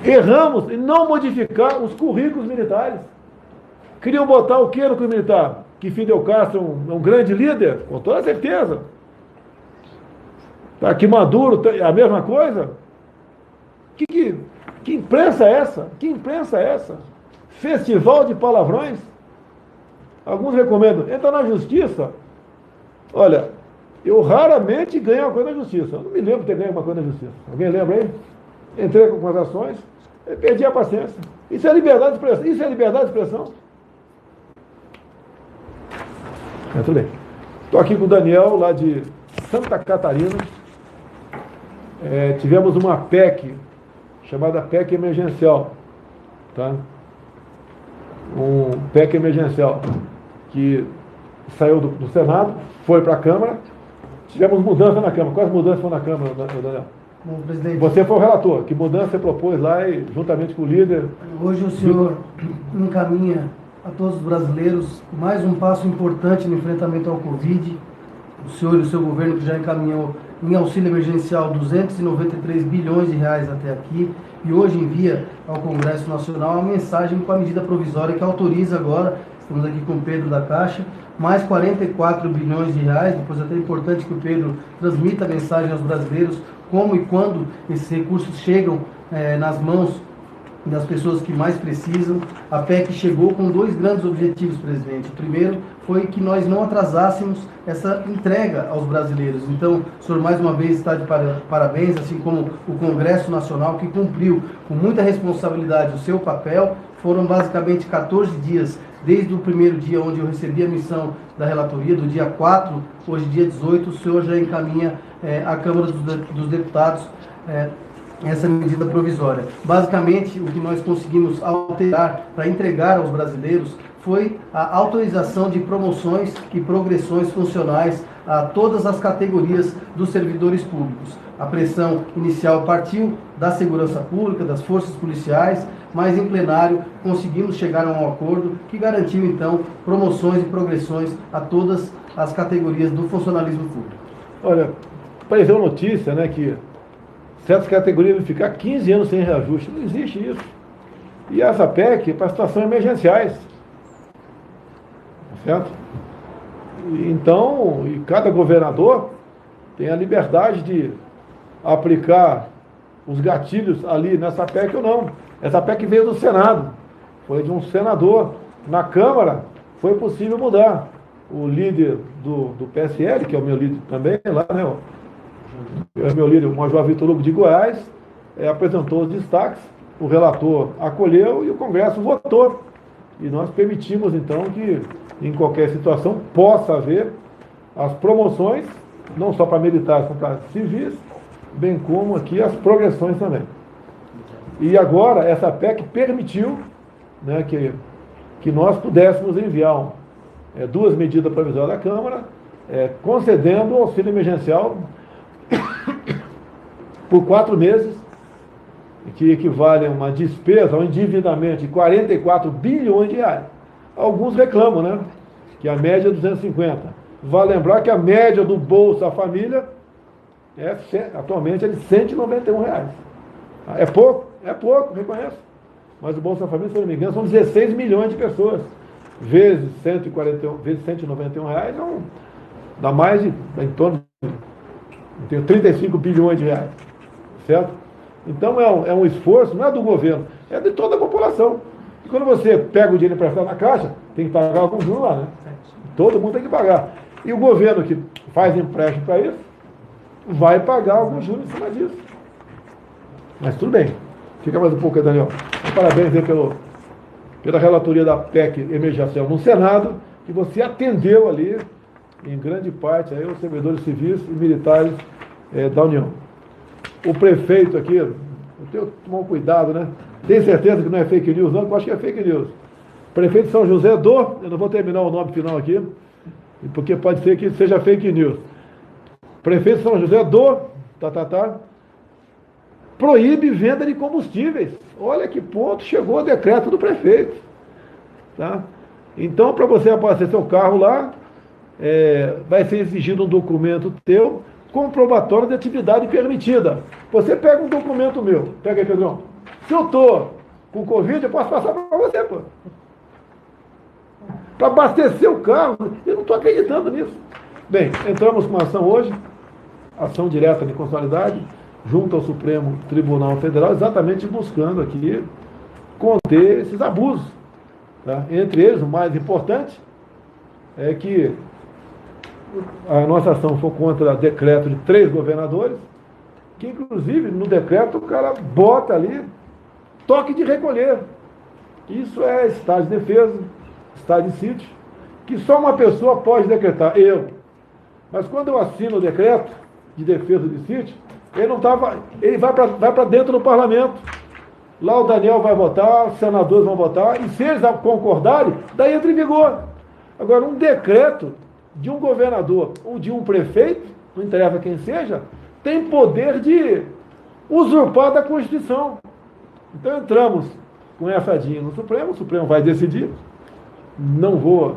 A: Erramos em não modificar os currículos militares. Queriam botar o que no currículo militar? Que Fidel Castro é um grande líder? Com toda certeza. Tá, que Maduro é a mesma coisa? Que imprensa é essa? Que imprensa é essa? Festival de palavrões? Alguns recomendam, entra na justiça. Olha, eu raramente ganho uma coisa na justiça. Eu não me lembro de ter ganho uma coisa na justiça. Alguém lembra aí? Entrei com as ações, perdi a paciência. Isso é liberdade de expressão. Isso é liberdade de expressão. Muito bem. Estou aqui com o Daniel, lá de Santa Catarina. Tivemos uma PEC, chamada PEC emergencial. Tá? Um PEC emergencial que saiu do Senado, foi para a Câmara. Tivemos mudança na Câmara. Quais mudanças foram na Câmara, Daniel?
D: Bom, presidente,
A: você foi o relator. Que mudança você propôs lá, e, juntamente com o líder?
D: hoje o senhor encaminha a todos os brasileiros mais um passo importante no enfrentamento ao Covid. O senhor e o seu governo que já encaminhou em auxílio emergencial 293 bilhões de reais até aqui, e hoje envia ao Congresso Nacional a mensagem com a medida provisória que autoriza agora, estamos aqui com o Pedro da Caixa, mais 44 bilhões de reais. Depois é até importante que o Pedro transmita a mensagem aos brasileiros como e quando esses recursos chegam nas mãos das pessoas que mais precisam. A PEC chegou com 2 grandes objetivos, presidente. O primeiro foi que nós não atrasássemos essa entrega aos brasileiros. Então, o senhor mais uma vez está de parabéns, assim como o Congresso Nacional, que cumpriu com muita responsabilidade o seu papel. Foram basicamente 14 dias, desde o primeiro dia onde eu recebi a missão da relatoria, do dia 4, hoje dia 18, o senhor já encaminha à Câmara dos Deputados essa medida provisória. Basicamente, o que nós conseguimos alterar para entregar aos brasileiros foi a autorização de promoções e progressões funcionais a todas as categorias dos servidores públicos. A pressão inicial partiu da segurança pública, das forças policiais, mas em plenário conseguimos chegar a um acordo que garantiu, então, promoções e progressões a todas as categorias do funcionalismo público.
A: Olha, apareceu notícia, né, que certas categorias vão ficar 15 anos sem reajuste. Não existe isso. E essa PEC é para situações emergenciais. Certo? Então, e cada governador tem a liberdade de aplicar os gatilhos ali nessa PEC ou não. Essa PEC veio do Senado, foi de um senador. Na Câmara foi possível mudar. O líder do PSL, que é o meu líder também, lá, né? É o meu líder, o Major Vitor Hugo de Goiás, apresentou os destaques, o relator acolheu e o Congresso votou. E nós permitimos, então, que em qualquer situação possa haver as promoções, não só para militares, como para civis, bem como aqui as progressões também. E agora, essa PEC permitiu, né, que nós pudéssemos enviar duas medidas provisórias da Câmara, concedendo o auxílio emergencial por 4 meses, que equivale a uma despesa, um endividamento de 44 bilhões de reais. Alguns reclamam, né, que a média é 250. Vale lembrar que a média do Bolsa Família atualmente é de 191 reais. É pouco, reconheço. Mas o Bolsa Família, se eu não me engano, são 16 milhões de pessoas. Vezes 141, vezes 191 reais, dá mais de, em torno de 35 bilhões de reais. Certo? Então é um esforço, não é do governo, é de toda a população. E quando você pega o dinheiro emprestado na Caixa, tem que pagar algum juros lá, né? Todo mundo tem que pagar. E o governo que faz empréstimo para isso, vai pagar algum juros em cima disso. Mas tudo bem. Fica mais um pouco aí, Daniel. Parabéns aí pela relatoria da PEC emergencial no Senado, que você atendeu ali, em grande parte, aí, os servidores civis e militares da União. O prefeito aqui, eu tenho que tomar um cuidado, né? Tem certeza que não é fake news, não? Eu acho que é fake news. Prefeito de São José eu não vou terminar o nome final aqui, porque pode ser que seja fake news. Prefeito de São José proíbe venda de combustíveis. Olha que ponto chegou o decreto do prefeito. Tá? Então, para você abastecer seu carro lá, vai ser exigido um documento teu comprobatório de atividade permitida. Você pega um documento meu, pega aí, Pedrão. Se eu estou com Covid, eu posso passar para você, pô. Para abastecer o carro, eu não estou acreditando nisso. Bem, entramos com uma ação hoje, ação direta de constitucionalidade, junto ao Supremo Tribunal Federal, exatamente buscando aqui conter esses abusos. Tá? Entre eles, o mais importante é que a nossa ação foi contra o decreto de 3 governadores, que inclusive no decreto o cara bota ali toque de recolher. Isso é estado de defesa, estado de sítio, que só uma pessoa pode decretar, eu. Mas quando eu assino o decreto de defesa de sítio, ele vai para dentro do parlamento. Lá o Daniel vai votar, os senadores vão votar, e se eles concordarem, daí entra em vigor. Agora, um decreto de um governador ou de um prefeito, não interessa quem seja, tem poder de usurpar da Constituição. Então entramos com essa DIN no Supremo, o Supremo vai decidir, não vou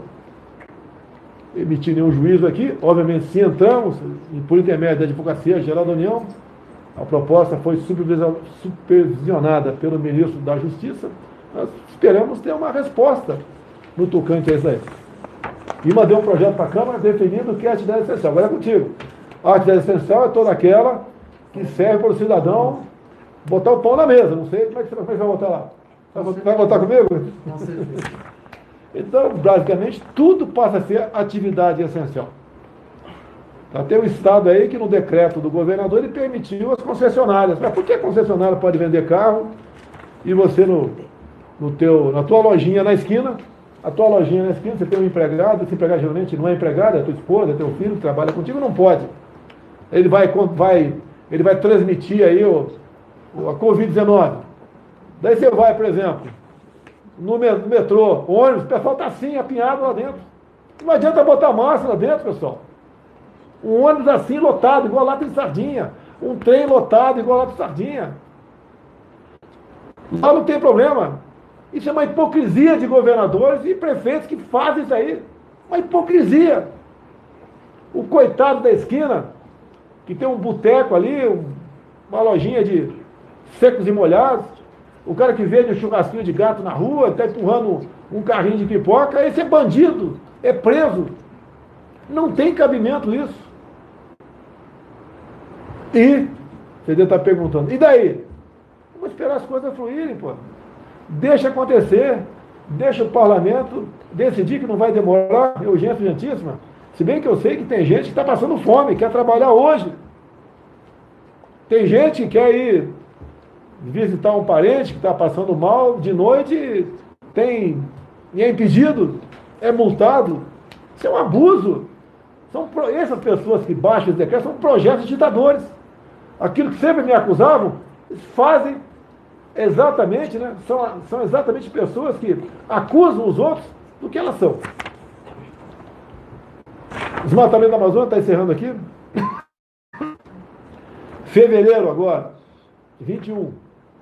A: emitir nenhum juízo aqui, obviamente se entramos, por intermédio da Advocacia Geral da União, a proposta foi supervisionada pelo ministro da Justiça, nós esperamos ter uma resposta no tocante a isso aí. E mandei um projeto para a Câmara definindo o que é atividade essencial. Agora é contigo. A atividade essencial é toda aquela que serve para o cidadão botar o pão na mesa. Não sei como é que você vai votar lá. Vai votar comigo?
D: Com certeza.
A: Então, basicamente, tudo passa a ser atividade essencial. Tá? Tem um estado aí que no decreto do governador ele permitiu as concessionárias. Mas por que a concessionária pode vender carro e você na tua lojinha na esquina, a tua lojinha na esquina, você tem um empregado, esse empregado geralmente não é empregado, é tua esposa, é teu filho que trabalha contigo, não pode. Ele vai transmitir aí a Covid-19. Daí você vai, por exemplo, no metrô, ônibus, o pessoal está assim, apinhado lá dentro. Não adianta botar máscara lá dentro, pessoal. Um ônibus assim lotado, igual lata de sardinha. Um trem lotado, igual lata de sardinha. Lá não tem problema. Isso é uma hipocrisia de governadores e prefeitos que fazem isso aí. Uma hipocrisia. O coitado da esquina, que tem um boteco ali, uma lojinha de secos e molhados, o cara que vende um churrasquinho de gato na rua, está empurrando um carrinho de pipoca, esse é bandido, é preso. Não tem cabimento isso. E você deve estar perguntando, e daí? Vamos esperar as coisas fluírem, pô. Deixa acontecer, deixa o parlamento decidir que não vai demorar, é urgência urgentíssima. Se bem que eu sei que tem gente que está passando fome, quer trabalhar hoje. Tem gente que quer ir visitar um parente que está passando mal de noite, e é impedido, é multado. Isso é um abuso. Essas pessoas que baixam esse decreto são projetos ditadores. Aquilo que sempre me acusavam, eles fazem exatamente, né? São exatamente pessoas que acusam os outros do que elas são. Desmatamento da Amazônia, está encerrando aqui. Fevereiro agora, 21,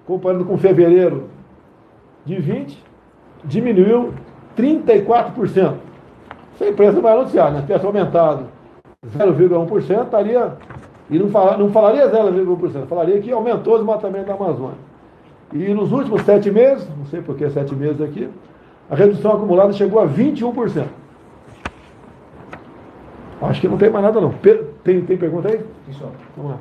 A: comparando com fevereiro de 20, diminuiu 34%. Essa empresa vai anunciar, né? Se tivesse aumentado 0,1%, estaria, e não falaria 0,1%, falaria que aumentou o desmatamento da Amazônia. E nos últimos 7 meses, não sei por que 7 meses aqui, a redução acumulada chegou a 21%. Acho que não tem mais nada não. Tem pergunta aí?
C: Isso.
A: Vamos lá.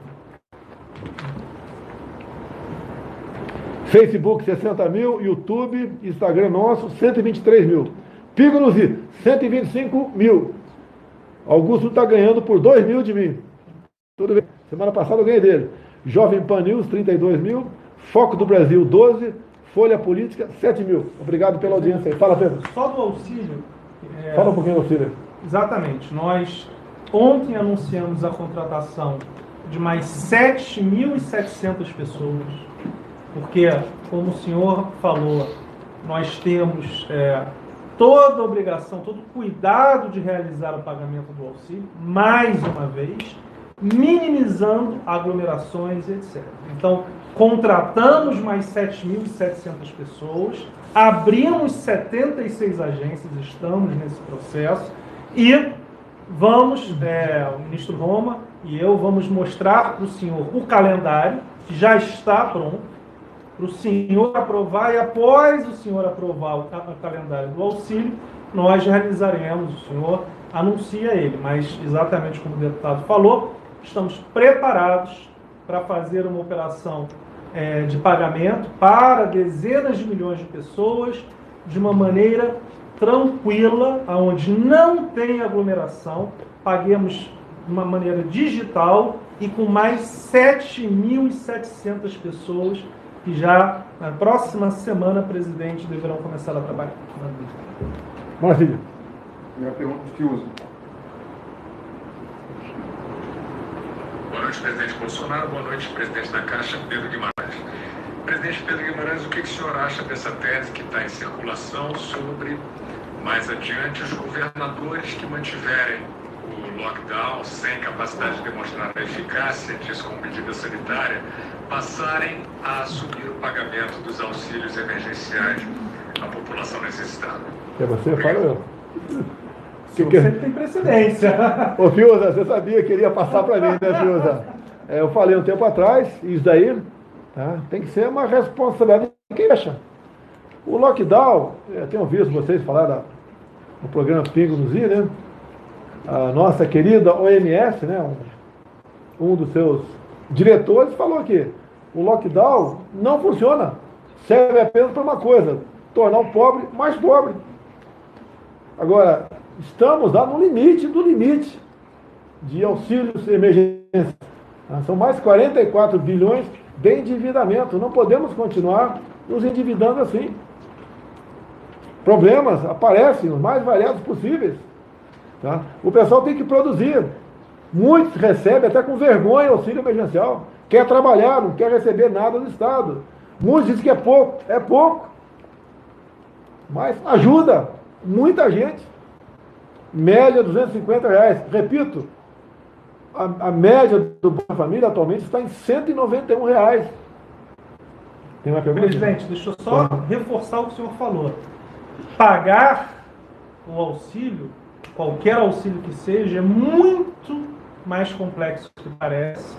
A: Facebook 60 mil, YouTube, Instagram nosso 123 mil. Pigo no Z, 125 mil. Augusto está ganhando por 2 mil de mim. Tudo bem. Semana passada eu ganhei dele. Jovem Pan News 32 mil. Foco do Brasil 12. Folha Política 7 mil. Obrigado pela audiência aí. Fala, Pedro.
B: Só do auxílio.
A: Fala um pouquinho do auxílio.
B: Exatamente. Nós ontem anunciamos a contratação de mais 7.700 pessoas, porque, como o senhor falou, nós temos toda a obrigação, todo o cuidado de realizar o pagamento do auxílio, mais uma vez, minimizando aglomerações, etc. Então, contratamos mais 7.700 pessoas, abrimos 76 agências, estamos nesse processo, e vamos, o ministro Roma e eu vamos mostrar para o senhor o calendário, que já está pronto, para o senhor aprovar, e após o senhor aprovar o calendário do auxílio, nós realizaremos, o senhor anuncia ele, mas exatamente como o deputado falou, estamos preparados para fazer uma operação de pagamento para dezenas de milhões de pessoas, de uma maneira tranquila, onde não tem aglomeração, paguemos de uma maneira digital e com mais 7.700 pessoas que já na próxima semana, presidente, deverão começar a trabalhar.
A: Maravilha.
C: Primeira pergunta do Fiuza.
E: Boa noite, presidente Bolsonaro. Boa noite, presidente da Caixa, Pedro Guimarães. Presidente Pedro Guimarães, o que o senhor acha dessa tese que está em circulação sobre, mais adiante, os governadores que mantiverem o lockdown sem capacidade de demonstrar a eficácia disso como medida sanitária, passarem a assumir o pagamento dos auxílios emergenciais à população necessitada?
A: É você? Fala eu.
B: Sempre tem precedência.
A: Ô, Fiuza, você sabia que ele ia passar para mim, né, Fiuza? Eu falei um tempo atrás, isso daí tem que ser uma responsabilidade de quem acha. O lockdown, eu tenho visto vocês falar no programa Pingo no Z, né? A nossa querida OMS, né? Um dos seus diretores falou que o lockdown não funciona. Serve apenas para uma coisa: tornar o pobre mais pobre. Agora, estamos lá no limite do limite de auxílios emergenciais. São mais 44 bilhões de endividamento. Não podemos continuar nos endividando assim. Problemas aparecem os mais variados possíveis. Tá? O pessoal tem que produzir. Muitos recebem até com vergonha auxílio emergencial. Quer trabalhar, não quer receber nada do Estado. Muitos dizem que é pouco. É pouco. Mas ajuda muita gente. Média R$250. Repito, a média do Bolsa Família atualmente está em R$191. Tem uma pergunta?
B: Presidente, deixa eu só reforçar o que o senhor falou. Pagar o auxílio, qualquer auxílio que seja, é muito mais complexo do que parece.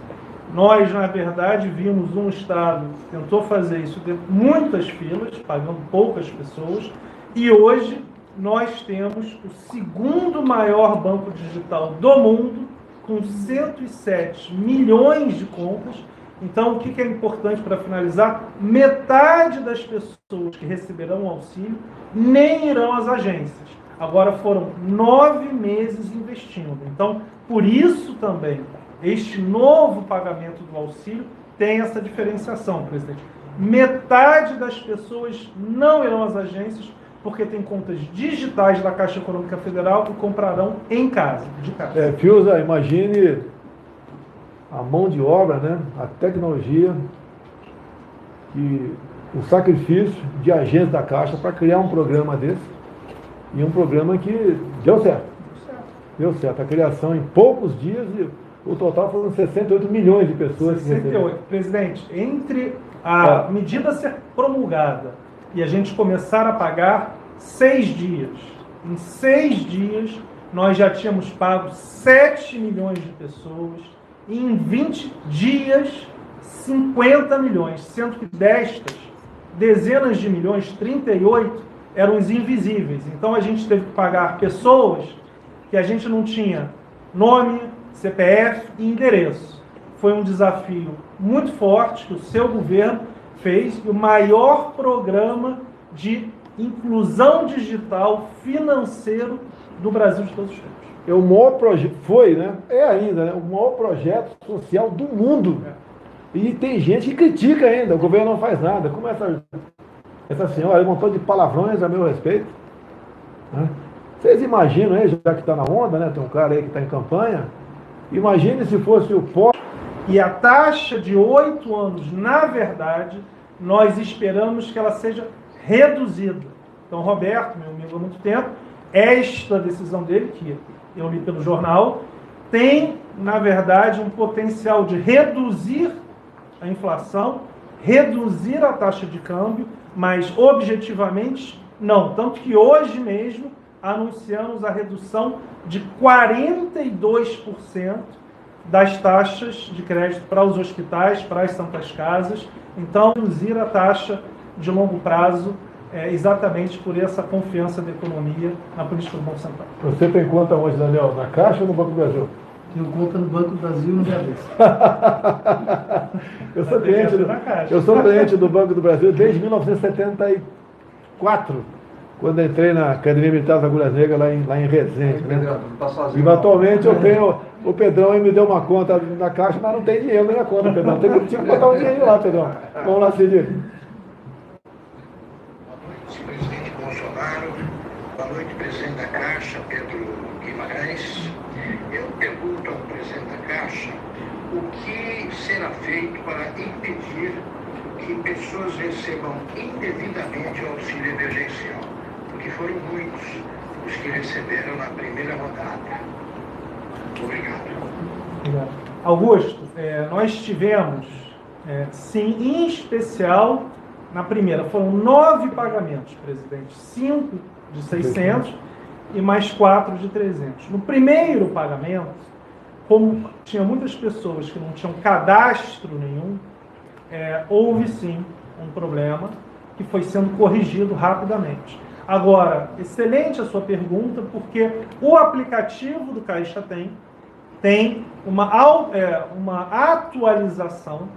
B: Nós, na verdade, vimos um Estado que tentou fazer isso dentro de muitas filas, pagando poucas pessoas, e hoje nós temos o segundo maior banco digital do mundo, com 107 milhões de contas. Então, o que é importante para finalizar? Metade das pessoas que receberão o auxílio nem irão às agências. Agora foram 9 meses investindo. Então, por isso também, este novo pagamento do auxílio tem essa diferenciação, presidente. Metade das pessoas não irão às agências porque tem contas digitais da Caixa Econômica Federal e comprarão em casa, de casa.
A: Fiuza, imagine a mão de obra, né? A tecnologia e o sacrifício de agentes da Caixa para criar um programa desse. E um programa que deu certo. Deu certo. A criação em poucos dias, e o total foram 68 milhões de pessoas.
B: 68. Presidente, entre a medida ser promulgada e a gente começar a pagar 6 dias. Em 6 dias, nós já tínhamos pago 7 milhões de pessoas. E em 20 dias, 50 milhões. Sendo que destas, dezenas de milhões, 38, eram os invisíveis. Então a gente teve que pagar pessoas que a gente não tinha nome, CPF e endereço. Foi um desafio muito forte que o seu governo fez, e o maior programa de inclusão digital financeiro do Brasil de todos os tempos.
A: O maior projeto, foi, né? É ainda, né? O maior projeto social do mundo. E tem gente que critica ainda, o governo não faz nada. Como essa senhora, um montão de palavrões a meu respeito. Né? Vocês imaginam, aí, já que está na onda, né? Tem um cara aí que está em campanha. Imagine se fosse o pobre.
B: E a taxa de 8 anos, na verdade, nós esperamos que ela seja reduzida. Então, Roberto, meu amigo há muito tempo, esta decisão dele, que eu li pelo jornal, tem, na verdade, um potencial de reduzir a inflação, reduzir a taxa de câmbio, mas objetivamente não. Tanto que hoje mesmo anunciamos a redução de 42% das taxas de crédito para os hospitais, para as santas casas. Então, reduzir a taxa de longo prazo exatamente por essa confiança da economia na política do Banco Central.
A: Você tem conta onde, Daniel? Na Caixa ou no Banco do Brasil?
D: Tenho conta no Banco do Brasil e no Bradesco.
A: Eu sou cliente do Banco do Brasil desde 1974, quando entrei na Academia Militar das Agulhas Negras lá em Resende. Né? E atualmente eu tenho, o Pedrão me deu uma conta na Caixa, mas não tem dinheiro na minha conta, Pedrão. Tem que botar um dinheiro lá, Pedrão. Vamos lá, Cid.
E: Presidente Bolsonaro, boa noite, presidente da Caixa, Pedro Guimarães. Eu pergunto ao presidente da Caixa o que será feito para impedir que pessoas recebam indevidamente o auxílio emergencial, porque foram muitos os que receberam na primeira rodada. Obrigado.
B: Augusto, nós tivemos, sim, em especial, na primeira, foram 9 pagamentos, presidente, 5 de 600 e mais 4 de 300. No primeiro pagamento, como tinha muitas pessoas que não tinham cadastro nenhum, houve sim um problema que foi sendo corrigido rapidamente. Agora, excelente a sua pergunta, porque o aplicativo do Caixa tem uma atualização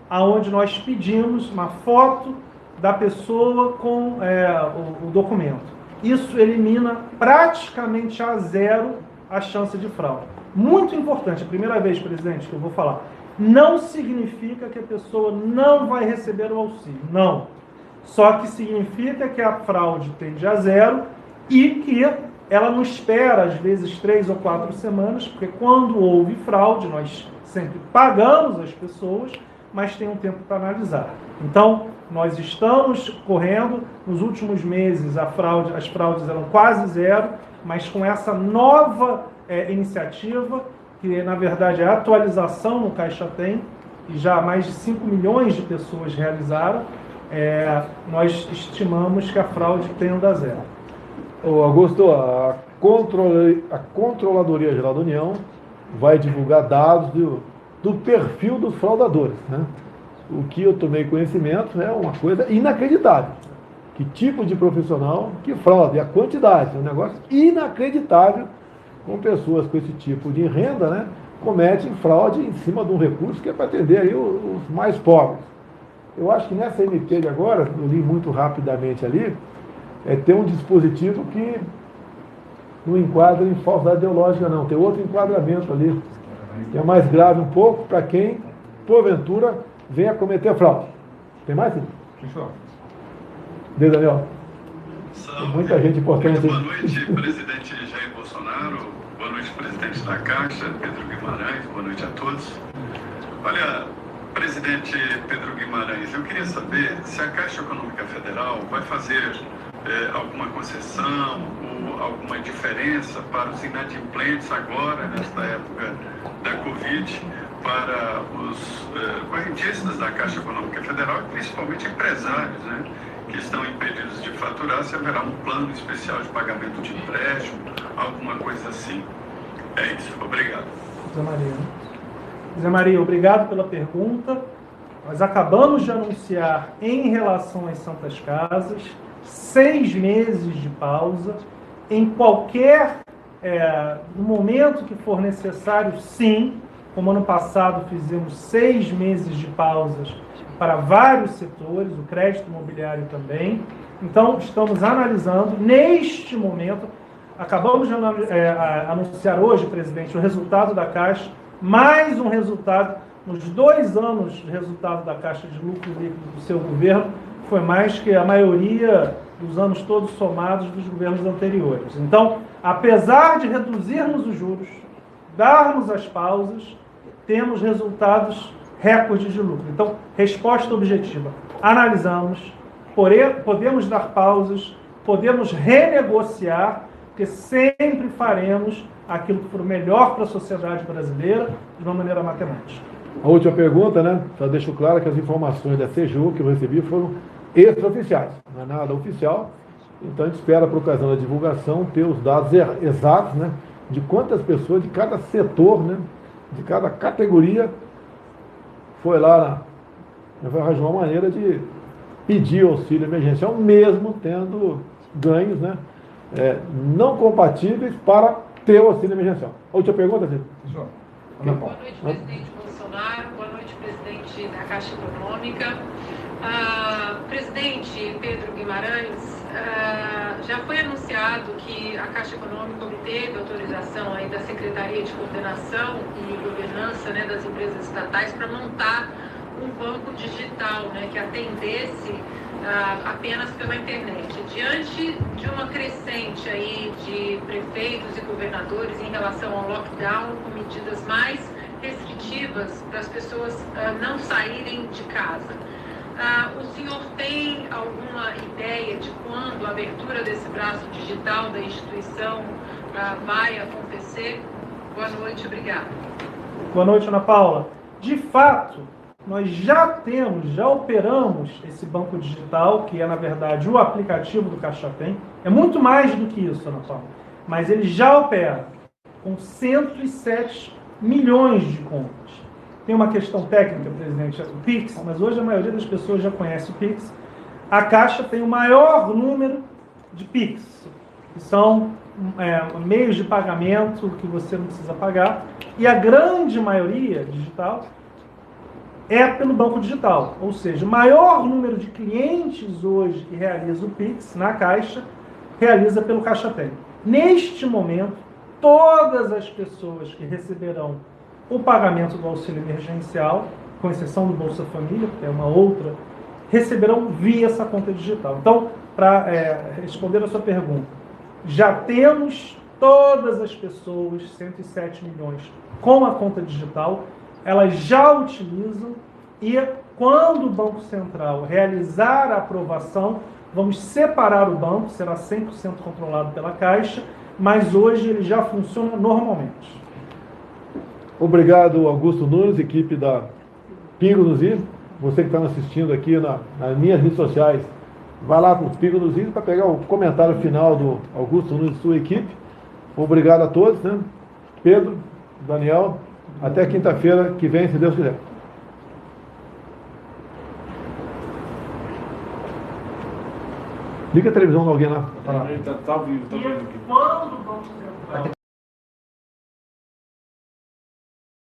B: aonde nós pedimos uma foto da pessoa com o documento. Isso elimina praticamente a zero a chance de fraude. Muito importante, a primeira vez, presidente, que eu vou falar, não significa que a pessoa não vai receber o auxílio, não. Só que significa que a fraude tende a zero e que ela não espera, às vezes, 3 ou 4 semanas, porque quando houve fraude, nós sempre pagamos as pessoas, mas tem um tempo para analisar. Então, nós estamos correndo, nos últimos meses as fraudes eram quase zero, mas com essa nova iniciativa, que na verdade é a atualização no Caixa Tem, e já mais de 5 milhões de pessoas realizaram, nós estimamos que a fraude tenda a zero.
A: Ô Augusto, a Controladoria Geral da União vai divulgar dados do perfil dos fraudadores, né? O que eu tomei conhecimento é uma coisa inacreditável. Que tipo de profissional que frauda, e a quantidade, é um negócio inacreditável, com pessoas com esse tipo de renda, né, cometem fraude em cima de um recurso que é para atender aí os mais pobres. Eu acho que nessa MP de agora, eu li muito rapidamente ali, tem um dispositivo que não enquadra em falsidade ideológica não, tem outro enquadramento ali, que é mais grave um pouco para quem, porventura, venha cometer fraude. Tem mais?
C: Fechou.
A: Daniel. Tem muita gente importante.
E: Boa noite, presidente Jair Bolsonaro. Boa noite, presidente da Caixa, Pedro Guimarães. Boa noite a todos. Olha, presidente Pedro Guimarães, eu queria saber se a Caixa Econômica Federal vai fazer alguma concessão ou alguma diferença para os inadimplentes agora, nesta época da Covid, para os correntistas da Caixa Econômica Federal e principalmente empresários, né, que estão impedidos de faturar, se haverá um plano especial de pagamento de empréstimo, alguma coisa assim. É isso. Obrigado.
B: Zé Maria, obrigado pela pergunta. Nós acabamos de anunciar, em relação às Santas Casas, 6 meses de pausa. Em qualquer no momento que for necessário, sim. Como ano passado fizemos 6 meses de pausas para vários setores, o crédito imobiliário também. Então, estamos analisando, neste momento, acabamos de anunciar hoje, presidente, o resultado da Caixa, mais um resultado, nos 2 anos de resultado da Caixa de lucro líquido do seu governo, foi mais que a maioria dos anos todos somados dos governos anteriores. Então, apesar de reduzirmos os juros, darmos as pausas, temos resultados recordes de lucro. Então, resposta objetiva. Analisamos, podemos dar pausas, podemos renegociar, porque sempre faremos aquilo que for melhor para a sociedade brasileira de uma maneira matemática.
A: A última pergunta, né? Só deixo claro que as informações da CGU que eu recebi foram extraoficiais, não é nada oficial. Então a gente espera, por ocasião da divulgação, ter os dados exatos, né? De quantas pessoas de cada setor, né? De cada categoria foi lá, vai arranjar uma maneira de pedir auxílio emergencial, mesmo tendo ganhos, né? Não compatíveis para ter o auxílio emergencial. A última pergunta, Cid?
F: Boa noite, presidente Bolsonaro. Boa noite, presidente da Caixa Econômica. Presidente Pedro Guimarães, já foi anunciado que a Caixa Econômica obteve autorização aí da Secretaria de Coordenação e Governança, né, das empresas estatais para montar um banco digital, né, que atendesse apenas pela internet. Diante de uma crescente aí de prefeitos e governadores em relação ao lockdown, com medidas mais restritivas para as pessoas não saírem de casa, o senhor tem alguma ideia de quando a abertura desse braço digital da instituição vai acontecer? Boa noite, obrigada.
B: Boa noite, Ana Paula. De fato, nós já operamos esse banco digital, que é, na verdade, o aplicativo do Caixa Tem. É muito mais do que isso, Ana Paula. Mas ele já opera com 107 milhões de contas. Tem uma questão técnica, presidente, o Pix, mas hoje a maioria das pessoas já conhece o Pix. A Caixa tem o maior número de Pix, que são meios de pagamento que você não precisa pagar, e a grande maioria digital é pelo banco digital, ou seja, o maior número de clientes hoje que realiza o Pix na Caixa, realiza pelo Caixa Tem. Neste momento, todas as pessoas que receberão o pagamento do auxílio emergencial, com exceção do Bolsa Família, que é uma outra, receberão via essa conta digital. Então, para responder a sua pergunta, já temos todas as pessoas, 107 milhões, com a conta digital, elas já utilizam, e quando o Banco Central realizar a aprovação, vamos separar o banco, será 100% controlado pela Caixa, mas hoje ele já funciona normalmente.
A: Obrigado, Augusto Nunes, equipe da Pingo nos I. você que está nos assistindo aqui nas minhas redes sociais, vai lá com os Pingos nos Is para pegar o comentário final do Augusto Nunes e sua equipe. Obrigado a todos, né? Pedro, Daniel, até quinta-feira que vem, se Deus quiser. Liga a televisão de alguém lá.
G: Tá vivo, tá vendo aqui.
B: Quando vamos